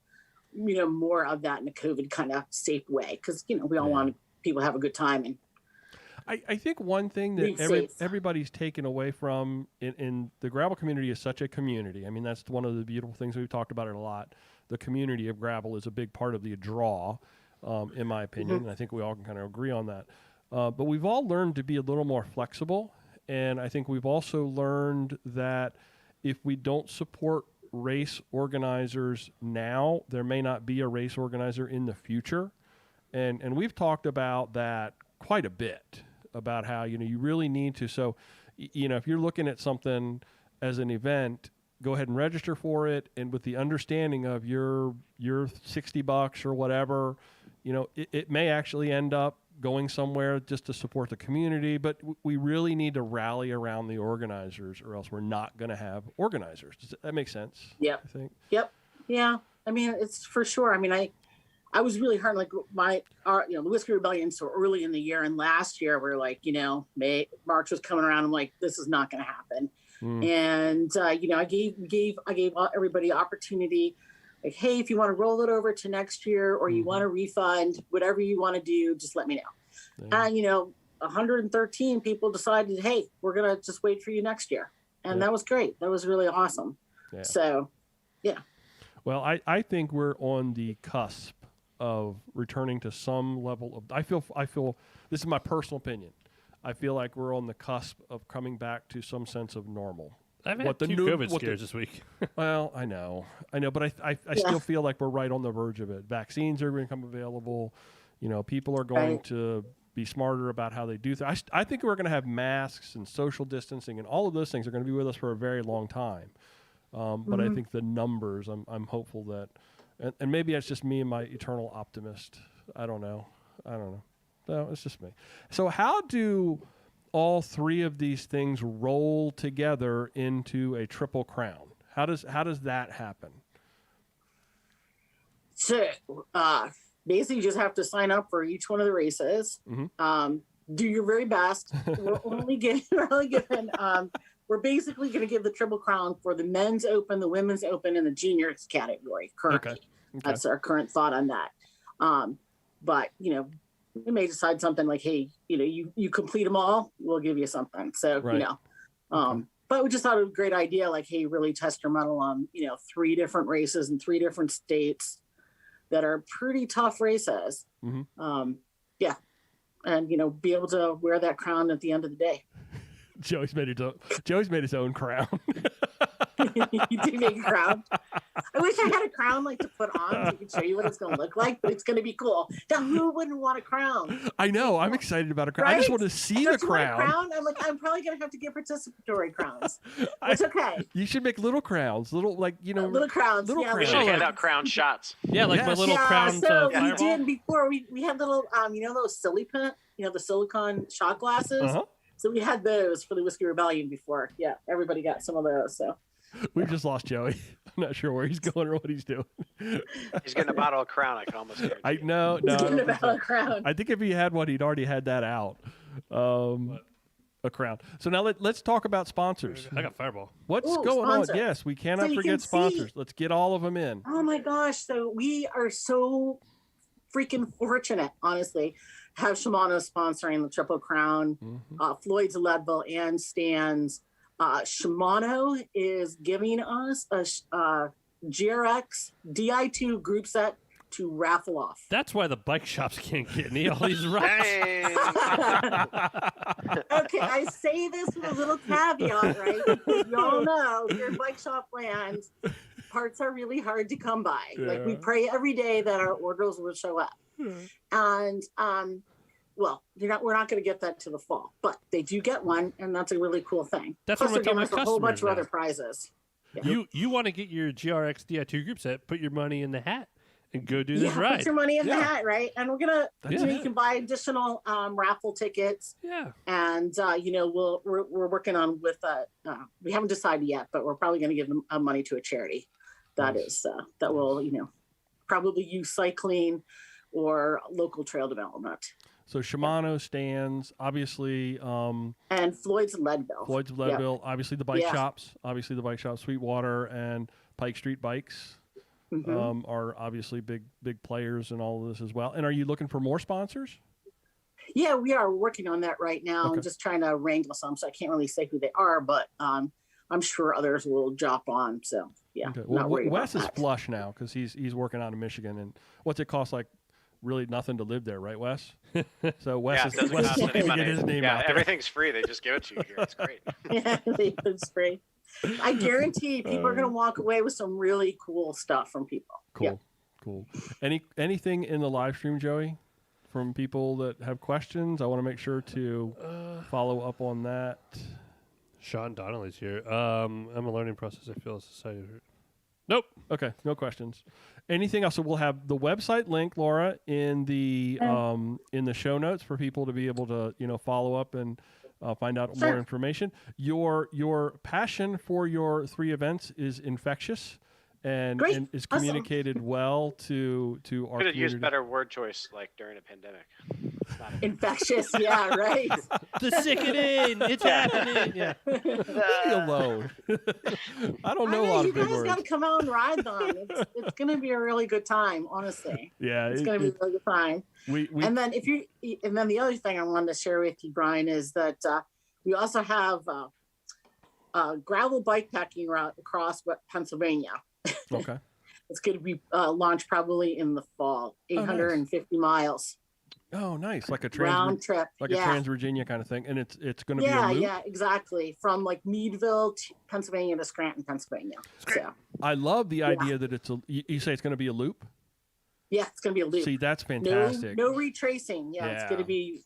more of that in a COVID kind of safe way. Because, we all want people to have a good time. And I think one thing that everybody's taken away from in the gravel community is such a community. I mean, that's one of the beautiful things. We've talked about it a lot. The community of gravel is a big part of the draw, in my opinion. And I think we all can kind of agree on that. But we've all learned to be a little more flexible. And I think we've also learned that if we don't support race organizers now, there may not be a race organizer in the future. And we've talked about that quite a bit, about how, you really need to. So, if you're looking at something as an event, go ahead and register for it. And with the understanding of your $60 or whatever, it may actually end up going somewhere just to support the community. But we really need to rally around the organizers, or else we're not going to have organizers. Does that make sense? Yeah. I think. Yep. Yeah. I mean, it's for sure. I mean, I was really hard, like the Whiskey Rebellion so early in the year, and last year we're like, March was coming around. I'm like, this is not going to happen. And I gave everybody opportunity. like, hey, if you want to roll it over to next year or you want a refund, whatever you want to do, just let me know. And, 113 people decided, hey, we're going to just wait for you next year. And that was great. That was really awesome. Yeah. So, yeah. Well, I think we're on the cusp of returning to some level of, I feel, this is my personal opinion. I feel like we're on the cusp of coming back to some sense of normal. I've had two COVID scares this week. Well, I know, but I still feel like we're right on the verge of it. Vaccines are going to become available. People are going to be smarter about how they do things. I think we're going to have masks and social distancing and all of those things are going to be with us for a very long time. But I think the numbers, I'm hopeful that, and maybe that's just me and my eternal optimist. I don't know. No, it's just me. So how do all three of these things roll together into a Triple Crown? How does that happen? So basically you just have to sign up for each one of the races. Do your very best. We're basically going to give the Triple Crown for the men's open, the women's open, and the juniors category currently. Okay. That's our current thought on that. But we may decide something like, hey, you complete them all, we'll give you something. So, but we just thought it was a great idea. Like, hey, really test your mettle on, 3 different races in 3 different states that are pretty tough races. Yeah. And, be able to wear that crown at the end of the day. Joey's made his own crown. You do make a crown. I wish I had a crown to put on so I could show you what it's going to look like, but it's going to be cool. Now, who wouldn't want a crown? I know. I'm excited about a crown. Right? I just want to see the crown. I'm probably going to have to get participatory crowns. It's okay. You should make little crowns, little crowns. We should hand out crown shots. Yeah, my little crown. So we did before. We had little, those silly pint, the silicone shot glasses. So we had those for the Whiskey Rebellion before. Yeah, everybody got some of those. So we've just lost Joey. I'm not sure where he's going or what he's doing. He's getting a bottle of Crown. I can almost hear it. No. He's getting a bottle of Crown. I think if he had one, he'd already had that out. A crown. So now let's talk about sponsors. I got Fireball. What's going on? Yes, we cannot forget sponsors. Let's get all of them in. Oh my gosh! So we are so freaking fortunate, honestly. Have Shimano sponsoring the Triple Crown, Floyd's Leadville and Stan's. Shimano is giving us a GRX Di2 group set to raffle off. That's why the bike shops can't get any all these rides. Okay, I say this with a little caveat, right? Because you all know your bike shop land parts are really hard to come by. Yeah. We pray every day that our orders will show up. And well, we're not going to get that to the fall, but they do get one, and that's a really cool thing. That's Plus, what I'm telling my customers. A whole bunch of other prizes. Yeah. You want to get your GRX Di2 group set? Put your money in the hat and go do this ride. Put your money in the hat, right? And we're gonna, you can buy additional raffle tickets. Yeah. And we're working on with we haven't decided yet, but we're probably going to give them money to a charity that will probably use cycling or local trail development. So Shimano stands, obviously. And Floyd's Leadville. Obviously the bike shops. Obviously the bike shop, Sweetwater and Pike Street Bikes are obviously big players in all of this as well. And are you looking for more sponsors? Yeah, we are working on that right now. Okay. I'm just trying to wrangle some, so I can't really say who they are, but I'm sure others will drop on. So yeah. Okay. Well, Wes is flush now because he's working out in Michigan, and what's it cost really nothing to live there, right, Wes? So Wes is get his name out there. Everything's free. They just give it to you here. It's great. Yeah, it's free. I guarantee people are going to walk away with some really cool stuff from people. Cool. Anything in the live stream, Joey, from people that have questions? I want to make sure to follow up on that. Sean Donnelly's here. I'm a learning process. I feel society. Nope. Okay, no questions. Anything else? So we'll have the website link, Laura, in the show notes for people to be able to follow up and find out more information. Your passion for your 3 events is infectious and is communicated well to our community. Could have used better word choice during a pandemic. It's not Infectious, yeah, right. The sick it in. It's happening. Yeah. Leave me alone. I don't know a lot you of big guys words. got to come out and ride them. It's going to be a really good time, honestly. Yeah, It's going to be a really good time. we And then the other thing I wanted to share with you, Brian, is that we also have a gravel bikepacking route across Pennsylvania. okay. It's going to be launched probably in the fall, 850 miles. Oh, nice, like a round trip, like a Trans-Virginia kind of thing, and it's going to be a loop? Yeah, exactly, from like Meadville, Pennsylvania to Scranton, Pennsylvania. So I love the idea that it's you say it's going to be a loop. Yeah, it's going to be a loop. See, that's fantastic. No retracing. Yeah, it's going to be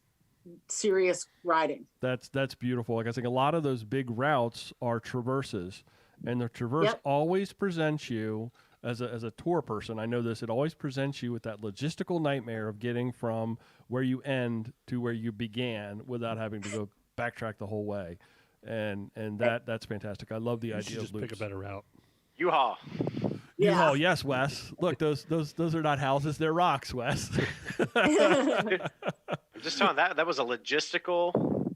serious riding. That's beautiful. Like I think a lot of those big routes are traverses, and the traverse always presents you as a tour person. I know this. It always presents you with that logistical nightmare of getting from where you end to where you began without having to go backtrack the whole way, and that's fantastic. I love the idea of just loops. pick a better route. U-Haul. Yeah. U-Haul, yes, Wes. Look, those are not houses; they're rocks, Wes. I'm just telling that was a logistical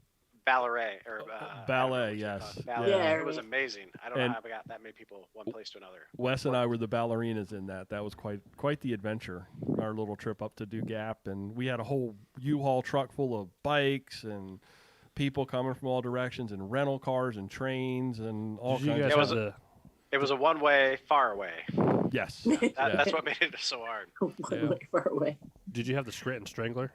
ballet or ballet, yes. Ballet. Yeah. It was amazing. I don't know how I got that many people one place to another. Wes and I were the ballerinas in that. That was quite the adventure. Our little trip up to Do Gap, and we had a whole U-Haul truck full of bikes and people coming from all directions, and rental cars and trains and all kinds of stuff. It was a one-way, far away. Yes. That's what made it so hard. One way far away. Did you have the Scranton Strangler?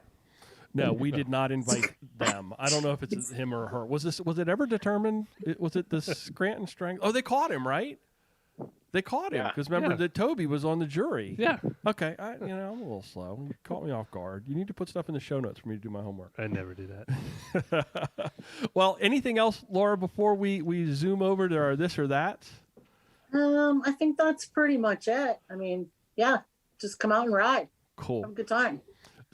No, we did not invite them. I don't know if it's him or her. Was it ever determined? Was it the Scranton Strangler? Oh, they caught him, right? They caught him because remember that Toby was on the jury. Yeah. Okay. I'm a little slow. You caught me off guard. You need to put stuff in the show notes for me to do my homework. I never do that. Well, anything else, Laura, before we zoom over to our this or that? I think that's pretty much it. I mean, just come out and ride. Cool. Have a good time.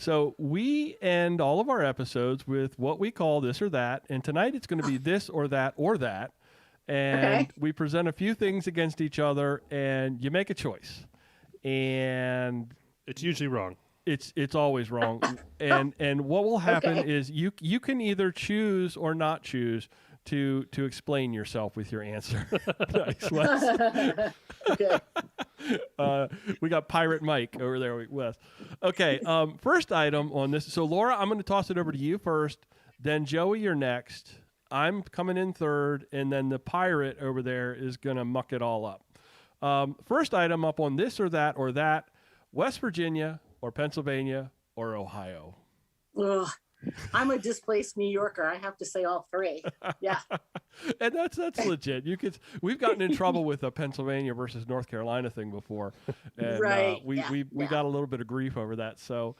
So we end all of our episodes with what we call this or that. And tonight it's going to be this or that or that. And we present a few things against each other and you make a choice. And it's usually wrong. It's always wrong. and what will happen is you can either choose or not choose to explain yourself with your answer. Nice, Wes. Okay. We got Pirate Mike over there, Wes. Okay, first item on this. So, Laura, I'm going to toss it over to you first. Then, Joey, you're next. I'm coming in third. And then the pirate over there is going to muck it all up. First item up on this or that, West Virginia or Pennsylvania or Ohio. Ugh. I'm a displaced New Yorker. I have to say all three. Yeah. And that's legit. We've gotten in trouble with a Pennsylvania versus North Carolina thing before. And right. we got a little bit of grief over that. So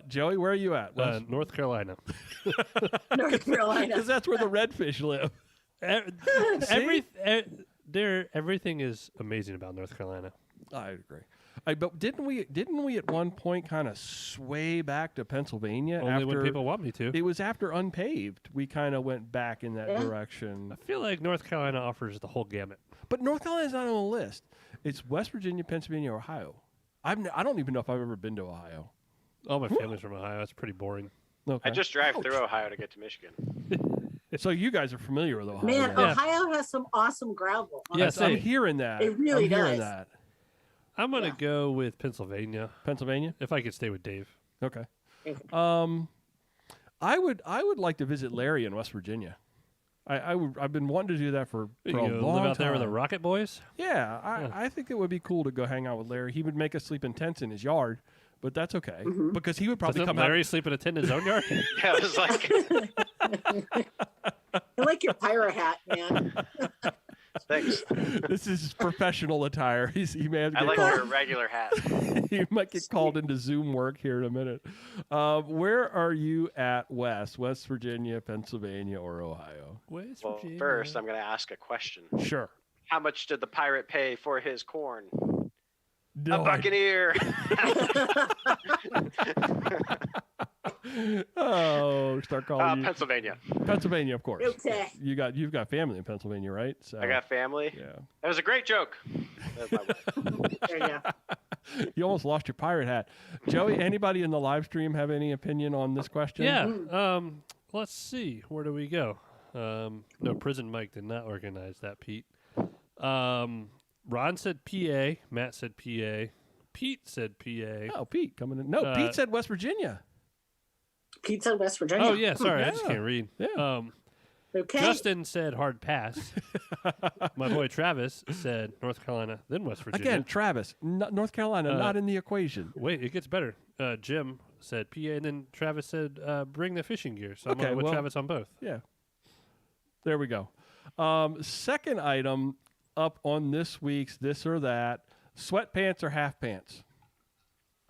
Joey, where are you at? North Carolina. North Carolina. Because that's where the redfish live. Everything is amazing about North Carolina. I agree. But didn't we at one point kind of sway back to Pennsylvania? Only when people want me to. It was after unpaved. We kind of went back in that direction. I feel like North Carolina offers the whole gamut. But North Carolina's not on the list. It's West Virginia, Pennsylvania, Ohio. I don't even know if I've ever been to Ohio. Oh, my family's from Ohio. It's pretty boring. Okay. I just drive through Ohio to get to Michigan. So you guys are familiar with Ohio. Man, then. Ohio has some awesome gravel. Yes, I'm hearing that. It really I'm hearing does. that. I'm going to go with Pennsylvania. Pennsylvania? If I could stay with Dave. Okay. I would like to visit Larry in West Virginia. I've been wanting to do that for a long time. Live out there with the Rocket Boys? Yeah, I think it would be cool to go hang out with Larry. He would make us sleep in tents in his yard, but that's okay because he would probably Doesn't Larry sleep in a tent in his own yard? Yeah, it was like I like your pirate hat, man. thanks. This is professional attire. He may have to I get like called. your regular hat. He might get called into Zoom work here in a minute. Where are you at, West Virginia, Pennsylvania, or Ohio? West Well, Virginia. first, I'm going to ask a question. Sure. How much did the pirate pay for his corn? No, A buccaneer. Start calling you Pennsylvania. Pennsylvania, of course. Okay. You've got family in Pennsylvania, right? So I got family. yeah. That was a great joke. That was my wife. There you go. You almost lost your pirate hat. Joey, anybody in the live stream have any opinion on this question? Yeah. Let's see. Where do we go? No, Prison Mike did not organize that, Pete. Ron said PA. Matt said PA. Pete said PA. Oh, Pete coming in. No, Pete said West Virginia. Pete said West Virginia. Oh, yeah. Sorry. I just can't read. Yeah. Okay. Justin said hard pass. My boy Travis said North Carolina, then West Virginia. Again, Travis, North Carolina, not in the equation. Wait, it gets better. Jim said PA, and then Travis said bring the fishing gear. So I'm Okay, with well- Travis on both. Yeah. There we go. Second item up on this week's This or That, sweatpants or half pants?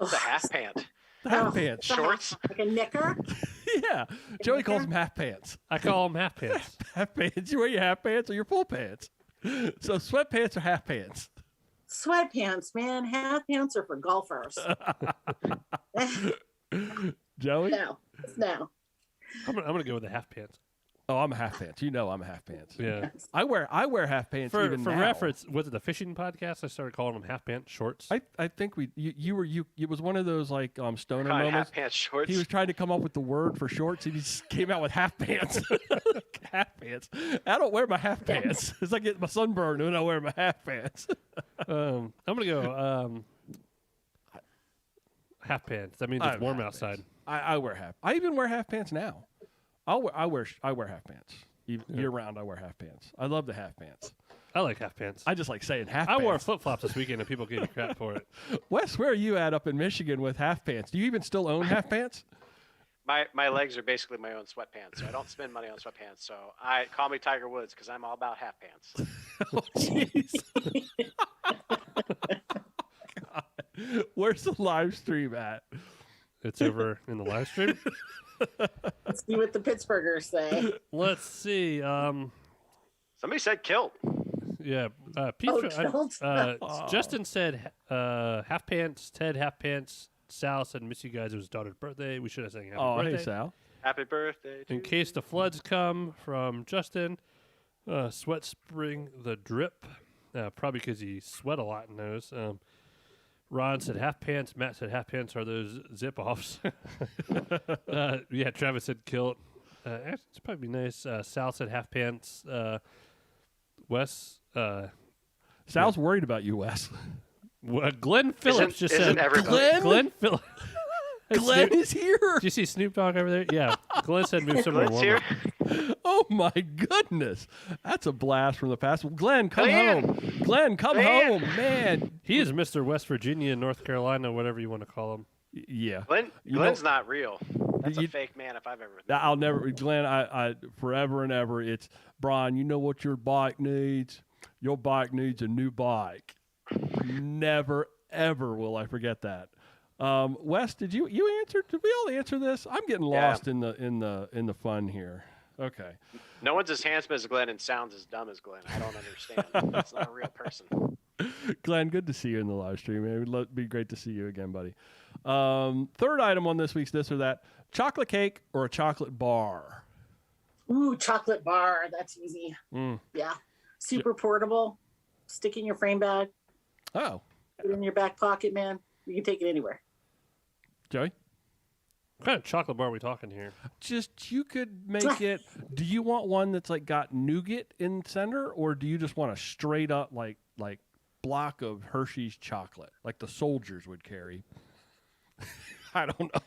The half pant. Half pants. Shorts? Like a knicker. Yeah. Joey calls them half pants. I call them half pants. Half pants. You wear your half pants or your full pants. So sweatpants or half pants? Sweatpants, man. Half pants are for golfers. Joey? No. I'm gonna go with the half pants. Oh, I'm a half pants. You know I'm a half pants. Yeah. I wear half pants For even now. reference, was it the fishing podcast? I started calling them half pants shorts. I think it was one of those like stoner Half moments. pant shorts. He was trying to come up with the word for shorts, and he just came out with half pants. Half pants. I don't wear my half pants. It's like getting my sunburn when I wear my half pants. I'm gonna go half pants. That means I it's have warm half outside. pants. I wear half. I even wear half pants now. I wear half pants. Year round, I wear half pants. I love the half pants. I like half pants. I just like saying half I pants. wore flip flops this weekend, and people gave me crap for it. Wes, where are you at up in Michigan with half pants? Do you even still own half pants? My legs are basically my own sweatpants, so I don't spend money on sweatpants. So I call me Tiger Woods because I'm all about half pants. Oh, jeez. God. Where's the live stream at? It's over in the live stream. Let's see what the Pittsburghers say. Let's see. Somebody said kilt. Yeah, Pete. Justin said half pants. Ted half pants. Sal said miss you guys. It was his daughter's birthday. We should have sang happy birthday. Hey, Sal. Happy birthday. In case the floods come, from Justin. Sweat spring the drip. Probably because he sweat a lot in those. Ron said half pants. Matt said half pants are those zip offs. Yeah, Travis said kilt. It's probably nice. Sal said half pants. Wes. Sal's worried about you, Wes. Glenn Phillips just isn't said. everybody- Glenn? Phillips. Glenn is here. Did you see Snoop Dogg over there? Yeah. Glenn said move somewhere Glenn's warmer. here. Oh my goodness, that's a blast from the past. Glenn, come Glenn! home. Glenn, come Glenn! home, man. He is Mr. West Virginia, North Carolina, whatever you want to call him. Yeah. Glenn's not real. That's You- a fake man if I've ever. I'll never, Glenn. I forever and ever. It's Brian. You know what your bike needs? Your bike needs a new bike. Never ever will I forget that. Wes, did you answer? Did we all answer this? I'm getting lost in the fun here. Okay. No one's as handsome as Glenn and sounds as dumb as Glenn. I don't understand. That's not a real person. Glenn, good to see you in the live stream. It would be great to see you again, buddy. Third item on this week's This or That: chocolate cake or a chocolate bar? Ooh, chocolate bar. That's easy. Yeah. Super portable. Stick in your frame bag. Oh, Put it in your back pocket, man. You can take it anywhere. Joey? What kind of chocolate bar are we talking here? Just you could make it. Do you want one that's like got nougat in center, or do you just want a straight up like block of Hershey's chocolate, like the soldiers would carry? I don't know.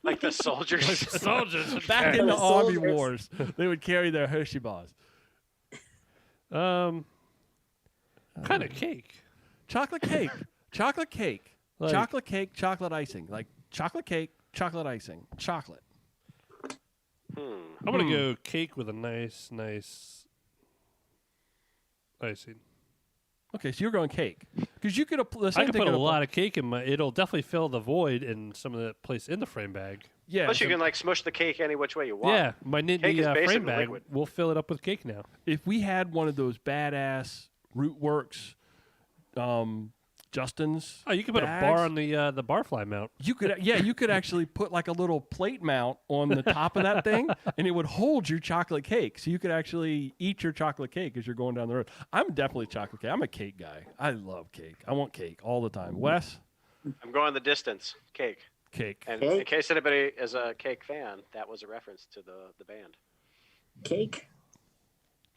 Like the soldiers. Soldiers. Back in the The Army soldiers. Wars, they would carry their Hershey bars. Kind of cake. Chocolate cake, chocolate cake, Like- chocolate cake, chocolate icing, like chocolate cake, chocolate icing, chocolate. I'm gonna go cake with a nice icing. Okay, so you're going cake because you could the I same can thing put a could apply- lot of cake in my. It'll definitely fill the void in some of the place in the frame bag. Yeah, Plus, you so can like smush the cake any which way you want. Yeah, my Cake is Nittany frame basically bag. liquid. We'll fill it up with cake now. if we had one of those badass Rootworks, Justin's. Oh, you can put bags, a bar on the barfly mount. You could, you could actually put like a little plate mount on the top of that thing, and it would hold your chocolate cake. So you could actually eat your chocolate cake as you're going down the road. I'm definitely chocolate cake. I'm a cake guy. I love cake. I want cake all the time. Wes, I'm going the distance. Cake. Cake. And Cake? in case anybody is a Cake fan, that was a reference to the band. Cake.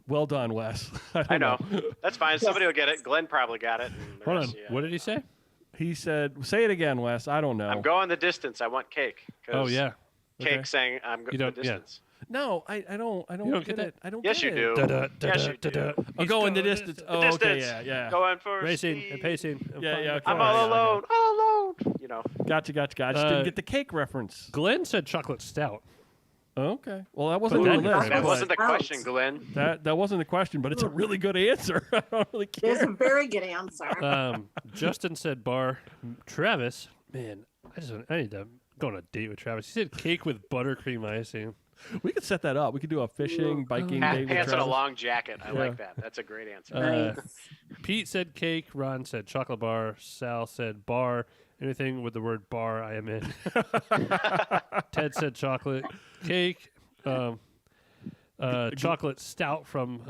Well done, Wes. I know. That's fine. Somebody will get it. Glenn probably got it. And the Hold on. rest, yeah. What did he say? He said, "Say it again, Wes. I don't know." I'm going the distance. I want Cake. 'Cause Oh yeah. Cake Okay. saying I'm going the don't- yeah. distance. No, I don't don't get get it. I don't Yes, get you it. do. Yes, you do. I'm going the distance. Oh, Distance. okay, yeah. Going for Racing speed. and pacing. And Yeah, fun. yeah, okay. I'm Yeah, all yeah, alone. All alone. You know. Gotcha. I just didn't get the cake reference. Glenn said chocolate stout. Okay. Well, that wasn't But on the that- list. That but wasn't the Ouch. question, Glenn. that wasn't the question, but it's a really good answer. I don't really It's care. a very good answer. Justin said bar. Travis, man, I need to go on a date with Travis. He said cake with buttercream icing. We could set that up. We could do a fishing, biking day with Pants and a Travis. long jacket. I Yeah. like that. That's a great answer. Nice. Pete said cake. Ron said chocolate bar. Sal said bar. Anything with the word bar, I am in. Ted said chocolate cake. Chocolate stout from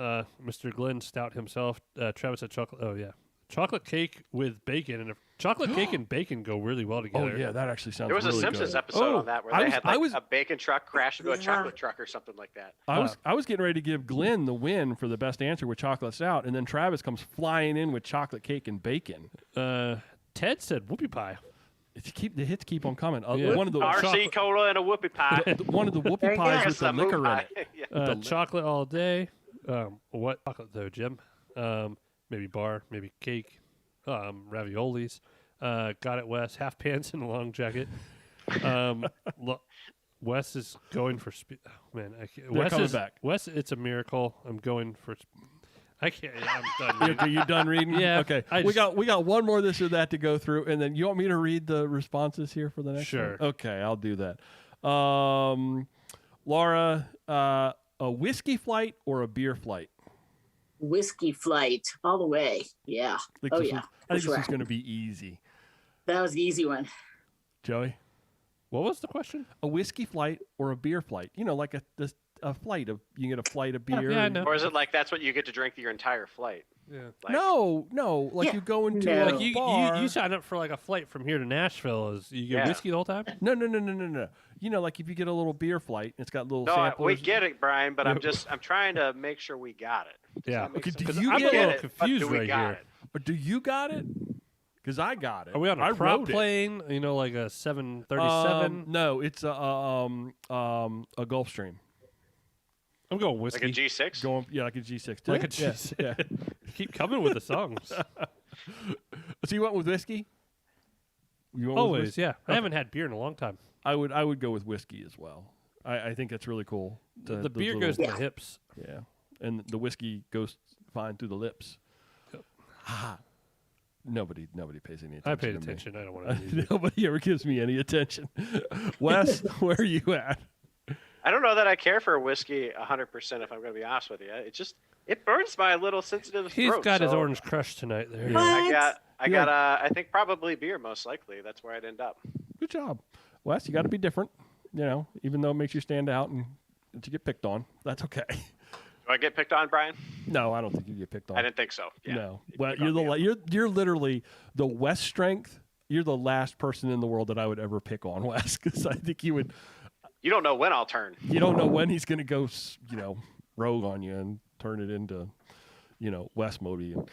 Mr. Glenn Stout himself. Travis said chocolate. Oh yeah, chocolate cake with bacon, and chocolate cake and bacon go really well Oh together. yeah, that actually sounds There was really a Simpsons good. episode Oh, on that where I they was- had I like was- a bacon truck crash into a Yeah. chocolate truck or something like that. I was getting ready to give Glenn the win for the best answer with chocolate stout, and then Travis comes flying in with chocolate cake and bacon. Ted said whoopie pie. The hits keep on coming. Yeah. One of the RC cola and a whoopie pie. one of the whoopie Very pies good. with the That's liquor in pie. it. Yeah. Chocolate all day. What chocolate though, Jim? Maybe bar, maybe cake, raviolis. Got it, Wes. Half pants and a long jacket. Wes is going for speed. Oh, man, I can't. They're Wes coming is back. Wes, it's a miracle. I'm going for. I can't. I'm done. Okay, you done reading? Yeah, Okay. I We just- got one more this or that to go through, and then you want me to read the responses here for the next Sure. one? Okay, I'll do that. Laura, a whiskey flight or a beer flight? Whiskey flight all the way. Yeah. I think Oh this yeah. was- I for think sure. this is going to be easy. That was the easy one. Joey, What was the question? a whiskey flight or a beer flight? You know, like a flight of you get a flight of beer. yeah, I know. Or is it like that's what you get to drink your entire flight? Yeah. Like, No, like Yeah, you go into no. a Like bar. you sign up for like a flight from here to Nashville. Is you get Yeah. whiskey the whole time? No. You know, like if you get a little beer flight, it's got little No, samplers. we get it, Brian, but I'm trying to make sure we got it. Does Yeah. that make Okay, sense? do 'Cause you I'm get getting it? but Confused do we right got here. it? Or do you got it? Because I got it. Are we on I a prop wrote it. plane? You know, like a 737. No, it's a Gulfstream. I'm going Like whiskey. a G6? Going, yeah, like a G6. Like a Yeah, G6. Yeah. Keep coming with the songs. So you went with whiskey? You went with Always, whiskey? yeah. I haven't had beer in a long time. I would go with whiskey as well. I think that's really cool. The beer goes to Yeah. my hips. Yeah, and the whiskey goes fine through the lips. Yep. Ha. Nobody pays any attention. I paid to me. attention. I don't want to use it. Nobody ever gives me any attention. Wes, where are you at? I don't know that I care for whiskey 100%, if I'm going to be honest with you. It burns my little sensitive He's throat. got his so orange crush tonight there. Yeah. I got I think probably beer most likely. That's where I'd end up. Good job, Wes. You got to be different. You know, even though it makes you stand out and to get picked on, that's okay. Do I get picked on, Brian? No, I don't think you get picked on. I didn't think so. Yeah. No, You well, pick you're on the me. you're literally the West strength. You're the last person in the world that I would ever pick on, Wes, because I think you would. You don't know when I'll turn. You don't know when he's going to go, rogue on you and turn it into, West mode.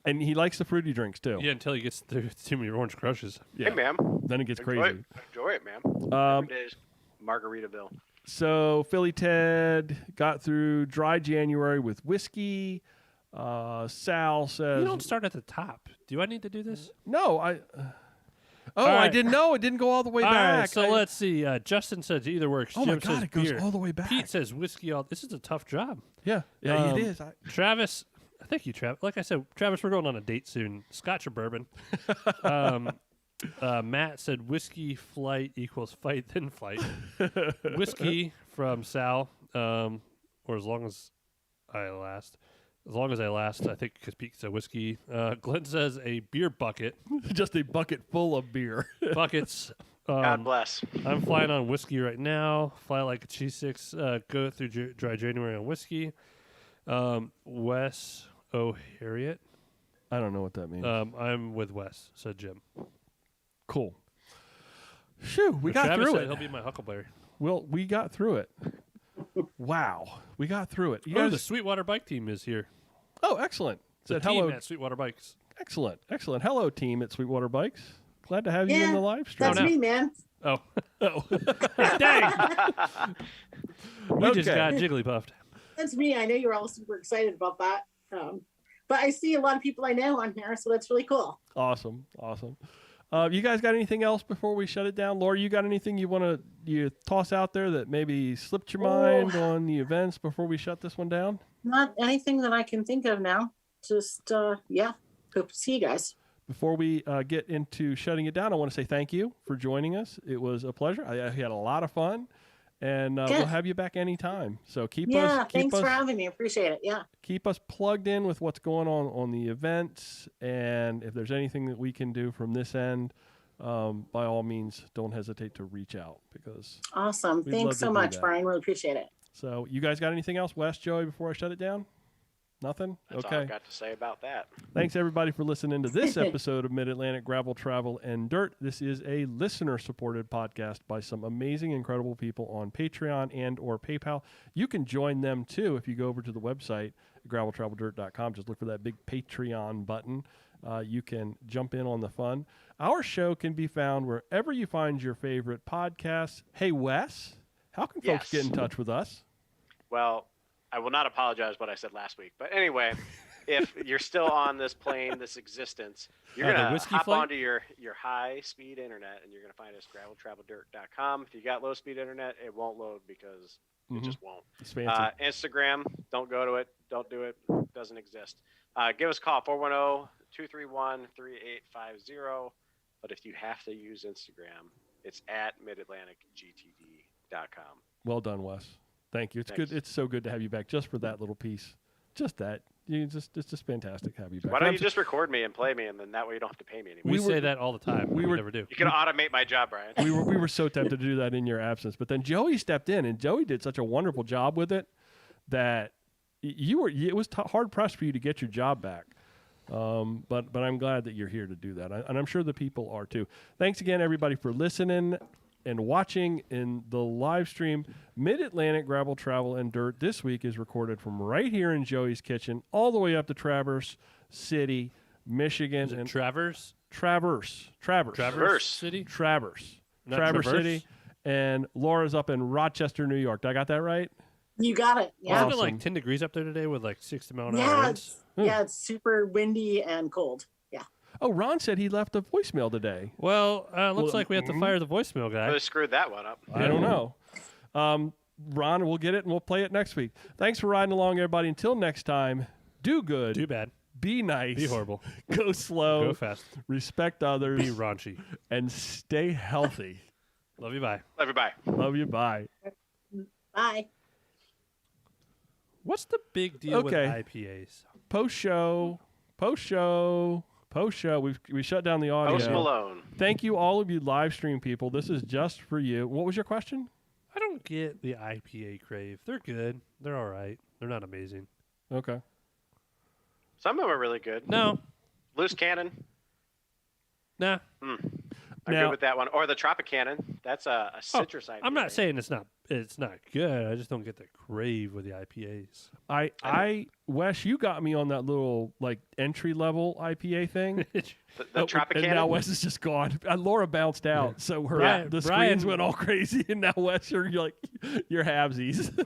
And he likes the fruity drinks too. Yeah, until he gets through too many orange crushes. Yeah. Hey, ma'am. Then it gets Enjoy crazy. it. Enjoy it, ma'am. Every day is Margaritaville. So Philly Ted got through dry January with whiskey. Sal says, You don't start at the top. Do I need to do this? no, I. Oh, All I right. didn't know. It didn't go all the way All back. right, so let's see. Justin says either works. Oh Jim my God, says it goes beer. all the way back. Pete says whiskey. All this is a tough job. Yeah, it is. Travis, thank you, Travis. Like I said, Travis, we're going on a date soon. Scotch or bourbon? Matt said whiskey flight equals fight then flight. Whiskey from Sal, or as long as I last. As long as I last, I think, because Pete said whiskey. Glenn says a beer bucket. Just a bucket full of beer. Buckets. God bless. I'm flying on whiskey right now. Fly like a G6. Go through dry January on whiskey. Wes O'Harriet. I don't know what that means. I'm with Wes, said Jim. Cool. Shoo, we got Travis through said it. He'll be my huckleberry. Well, we got through it. Wow, we got through it. You Oh, guys, the Sweetwater bike team is here. oh, excellent. The Said team hello. at Sweetwater Bikes. Excellent, excellent. Hello, team at Sweetwater Bikes. Glad to have you in the live stream. That's me, man. Oh, Oh, dang! We just Okay. got jigglypuffed. That's me. I know you're all super excited about that. But I see a lot of people I know on here, so that's really cool. awesome, awesome. You guys got anything else before we shut it down? Laura, you got anything you want to toss out there that maybe slipped your mind on the events before we shut this one down? Not anything that I can think of now. Just, yeah, hope to see you guys. Before we get into shutting it down, I want to say thank you for joining us. It was a pleasure. I had a lot of fun, and we'll have you back anytime. So keep thanks us for having me. Appreciate it. Yeah. keep us plugged in with what's going on the events, and if there's anything that we can do from this end, by all means, don't hesitate to reach out because. Awesome. We'd love Thanks to so do much, that. Brian. Really appreciate it. So you guys got anything else, Wes, Joey, before I shut it down? Nothing? That's all Okay. I've got to say about that. Thanks, everybody, for listening to this episode of Mid-Atlantic Gravel, Travel, and Dirt. This is a listener-supported podcast by some amazing, incredible people on Patreon and or PayPal. You can join them, too, if you go over to the website, graveltraveldirt.com. Just look for that big Patreon button. You can jump in on the fun. Our show can be found wherever you find your favorite podcasts. Hey, Wes, how can folks Yes. get in touch with us? Well, I will not apologize what I said last week. But anyway, if you're still on this plane, this existence, you're The going to whiskey hop flight? onto your high-speed internet, and you're going to find us graveltraveldirt.com. If you got low-speed internet, it won't load because it just won't. It's fancy. Instagram, don't go to it. Don't do it. Doesn't exist. Give us a call, 410-231-3850. But if you have to use Instagram, it's at midatlanticgtd.com. Well done, Wes. Thank you. It's Thanks. good. It's so good to have you back just for that little piece. Just that. It's just fantastic to have you back. Why don't I'm you just record me and play me, and then that way you don't have to pay me anymore. We We were- say that all the time. we We were- never do. You can automate my job, Brian. we were so tempted to do that in your absence, but then Joey stepped in, and Joey did such a wonderful job with it that it was hard pressed for you to get your job back. But I'm glad that you're here to do that, and I'm sure the people are too. Thanks again, everybody, for listening and watching in the live stream. Mid-Atlantic Gravel, Travel, and Dirt this week is recorded from right here in Joey's kitchen, all the way up to Traverse City, Michigan, Is it and Traverse Traverse City? Traverse Not Traverse Traverse? City, and Laura's up in Rochester, New York. Did I got that right? You got it. Yeah. Wasn't it Awesome. like 10 degrees up there today with like 60 mile an hour Yeah. winds? It's super windy and cold. Yeah. Oh, Ron said he left a voicemail today. Well, looks Well, like we have to fire the voicemail guy. Really screwed that one up. I don't know. Ron, we'll get it and we'll play it next week. Thanks for riding along, everybody. Until next time, do good, Too bad. be nice, Be horrible. go slow, Go fast. respect others, Be raunchy. and stay healthy. Love you. Bye. Love you. Bye. Love you. Bye. Bye. What's the big deal with Okay. IPAs? Post show. We shut down the audio. Post Malone. Thank you, all of you live stream people. This is just for you. What was your question? I don't get the IPA crave. They're good. They're all right. They're not amazing. Okay. Some of them are really good. No. Loose Cannon. Nah. I'm Now- good with that one. Or the Tropicannon. That's a citrus IPA. I'm not saying it's not good. I just don't get the crave with the IPAs. Wes, you got me on that little like entry level IPA thing. The And now Tropicannon. Wes is just gone. Laura bounced out, so her Brian- the Brian- screens went all crazy, and now Wes, you're like you're halvesies.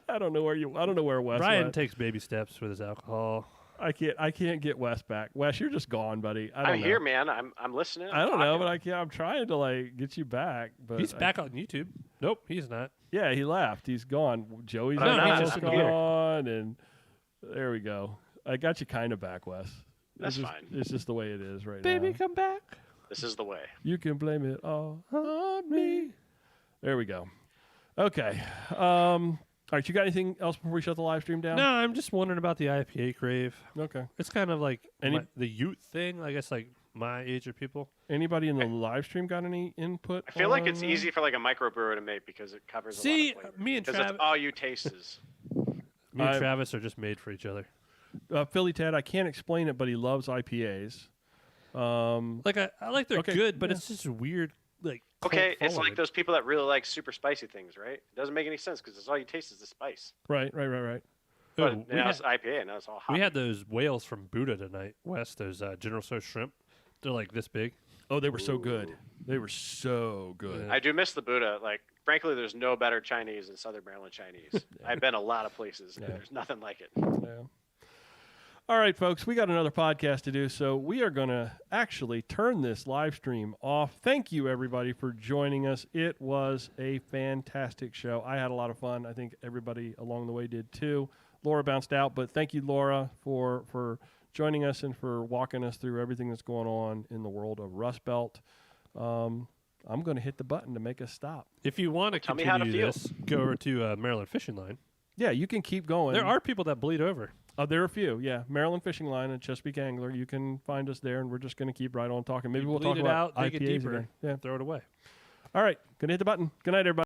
I don't know where Wes Brian went. takes baby steps with his alcohol. I can't get Wes back. Wes, you're just gone, buddy. I don't I'm know. here, man. I'm listening. I don't know, talking. but I can't. I'm trying to like get you back. But He's back on YouTube. Nope, he's not. Yeah, he left. He's gone. Joey's No, he's almost just gone, and there we go. I got you kind of back, Wes. That's it's just, fine. It's just the way it is right Baby, now. come back. This is the way. You can blame it all on me. There we go. Okay. All right, you got anything else before we shut the live stream down? No, I'm just wondering about the IPA crave. Okay. It's kind of like Any- the youth thing. I guess like my age of people. Anybody in the live stream got any input? I feel like it's on easy for like a microbrewer to make because it covers See, a lot of flavors. me and Because Travis, that's all you taste is. me and Travis are just made for each other. Philly Ted, I can't explain it, but he loves IPAs. Like I like they're Okay, good, but yeah. it's just weird. Like Okay, cult it's like following. those people that really like super spicy things, right? It doesn't make any sense because all you taste is the spice. Right. But Oh, now it's IPA, and now it's all hot. we had those whales from Buddha tonight, West. Those General Tso's shrimp. They're like this big. Oh, they were so good. They were so good. Yeah. I do miss the Buddha. Like, frankly, there's no better Chinese than Southern Maryland Chinese. I've been a lot of places, and there's nothing like it. Yeah. All right, folks, we got another podcast to do, so we are going to actually turn this live stream off. Thank you, everybody, for joining us. It was a fantastic show. I had a lot of fun. I think everybody along the way did too. Laura bounced out, but thank you, Laura, for joining us and for walking us through everything that's going on in the world of Rustbelt. I'm going to hit the button to make us stop. If you want to Tell me how to continue feel. this, go over to Maryland Fishing Line. Yeah, you can keep going. There are people that bleed over. There are a few, yeah. Maryland Fishing Line and Chesapeake Angler. You can find us there, and we're just going to keep right on talking. Maybe You we'll bleed talk it about out, dig it IPAs deeper, again. Yeah. throw it away. All right. Going to hit the button. Good night, everybody.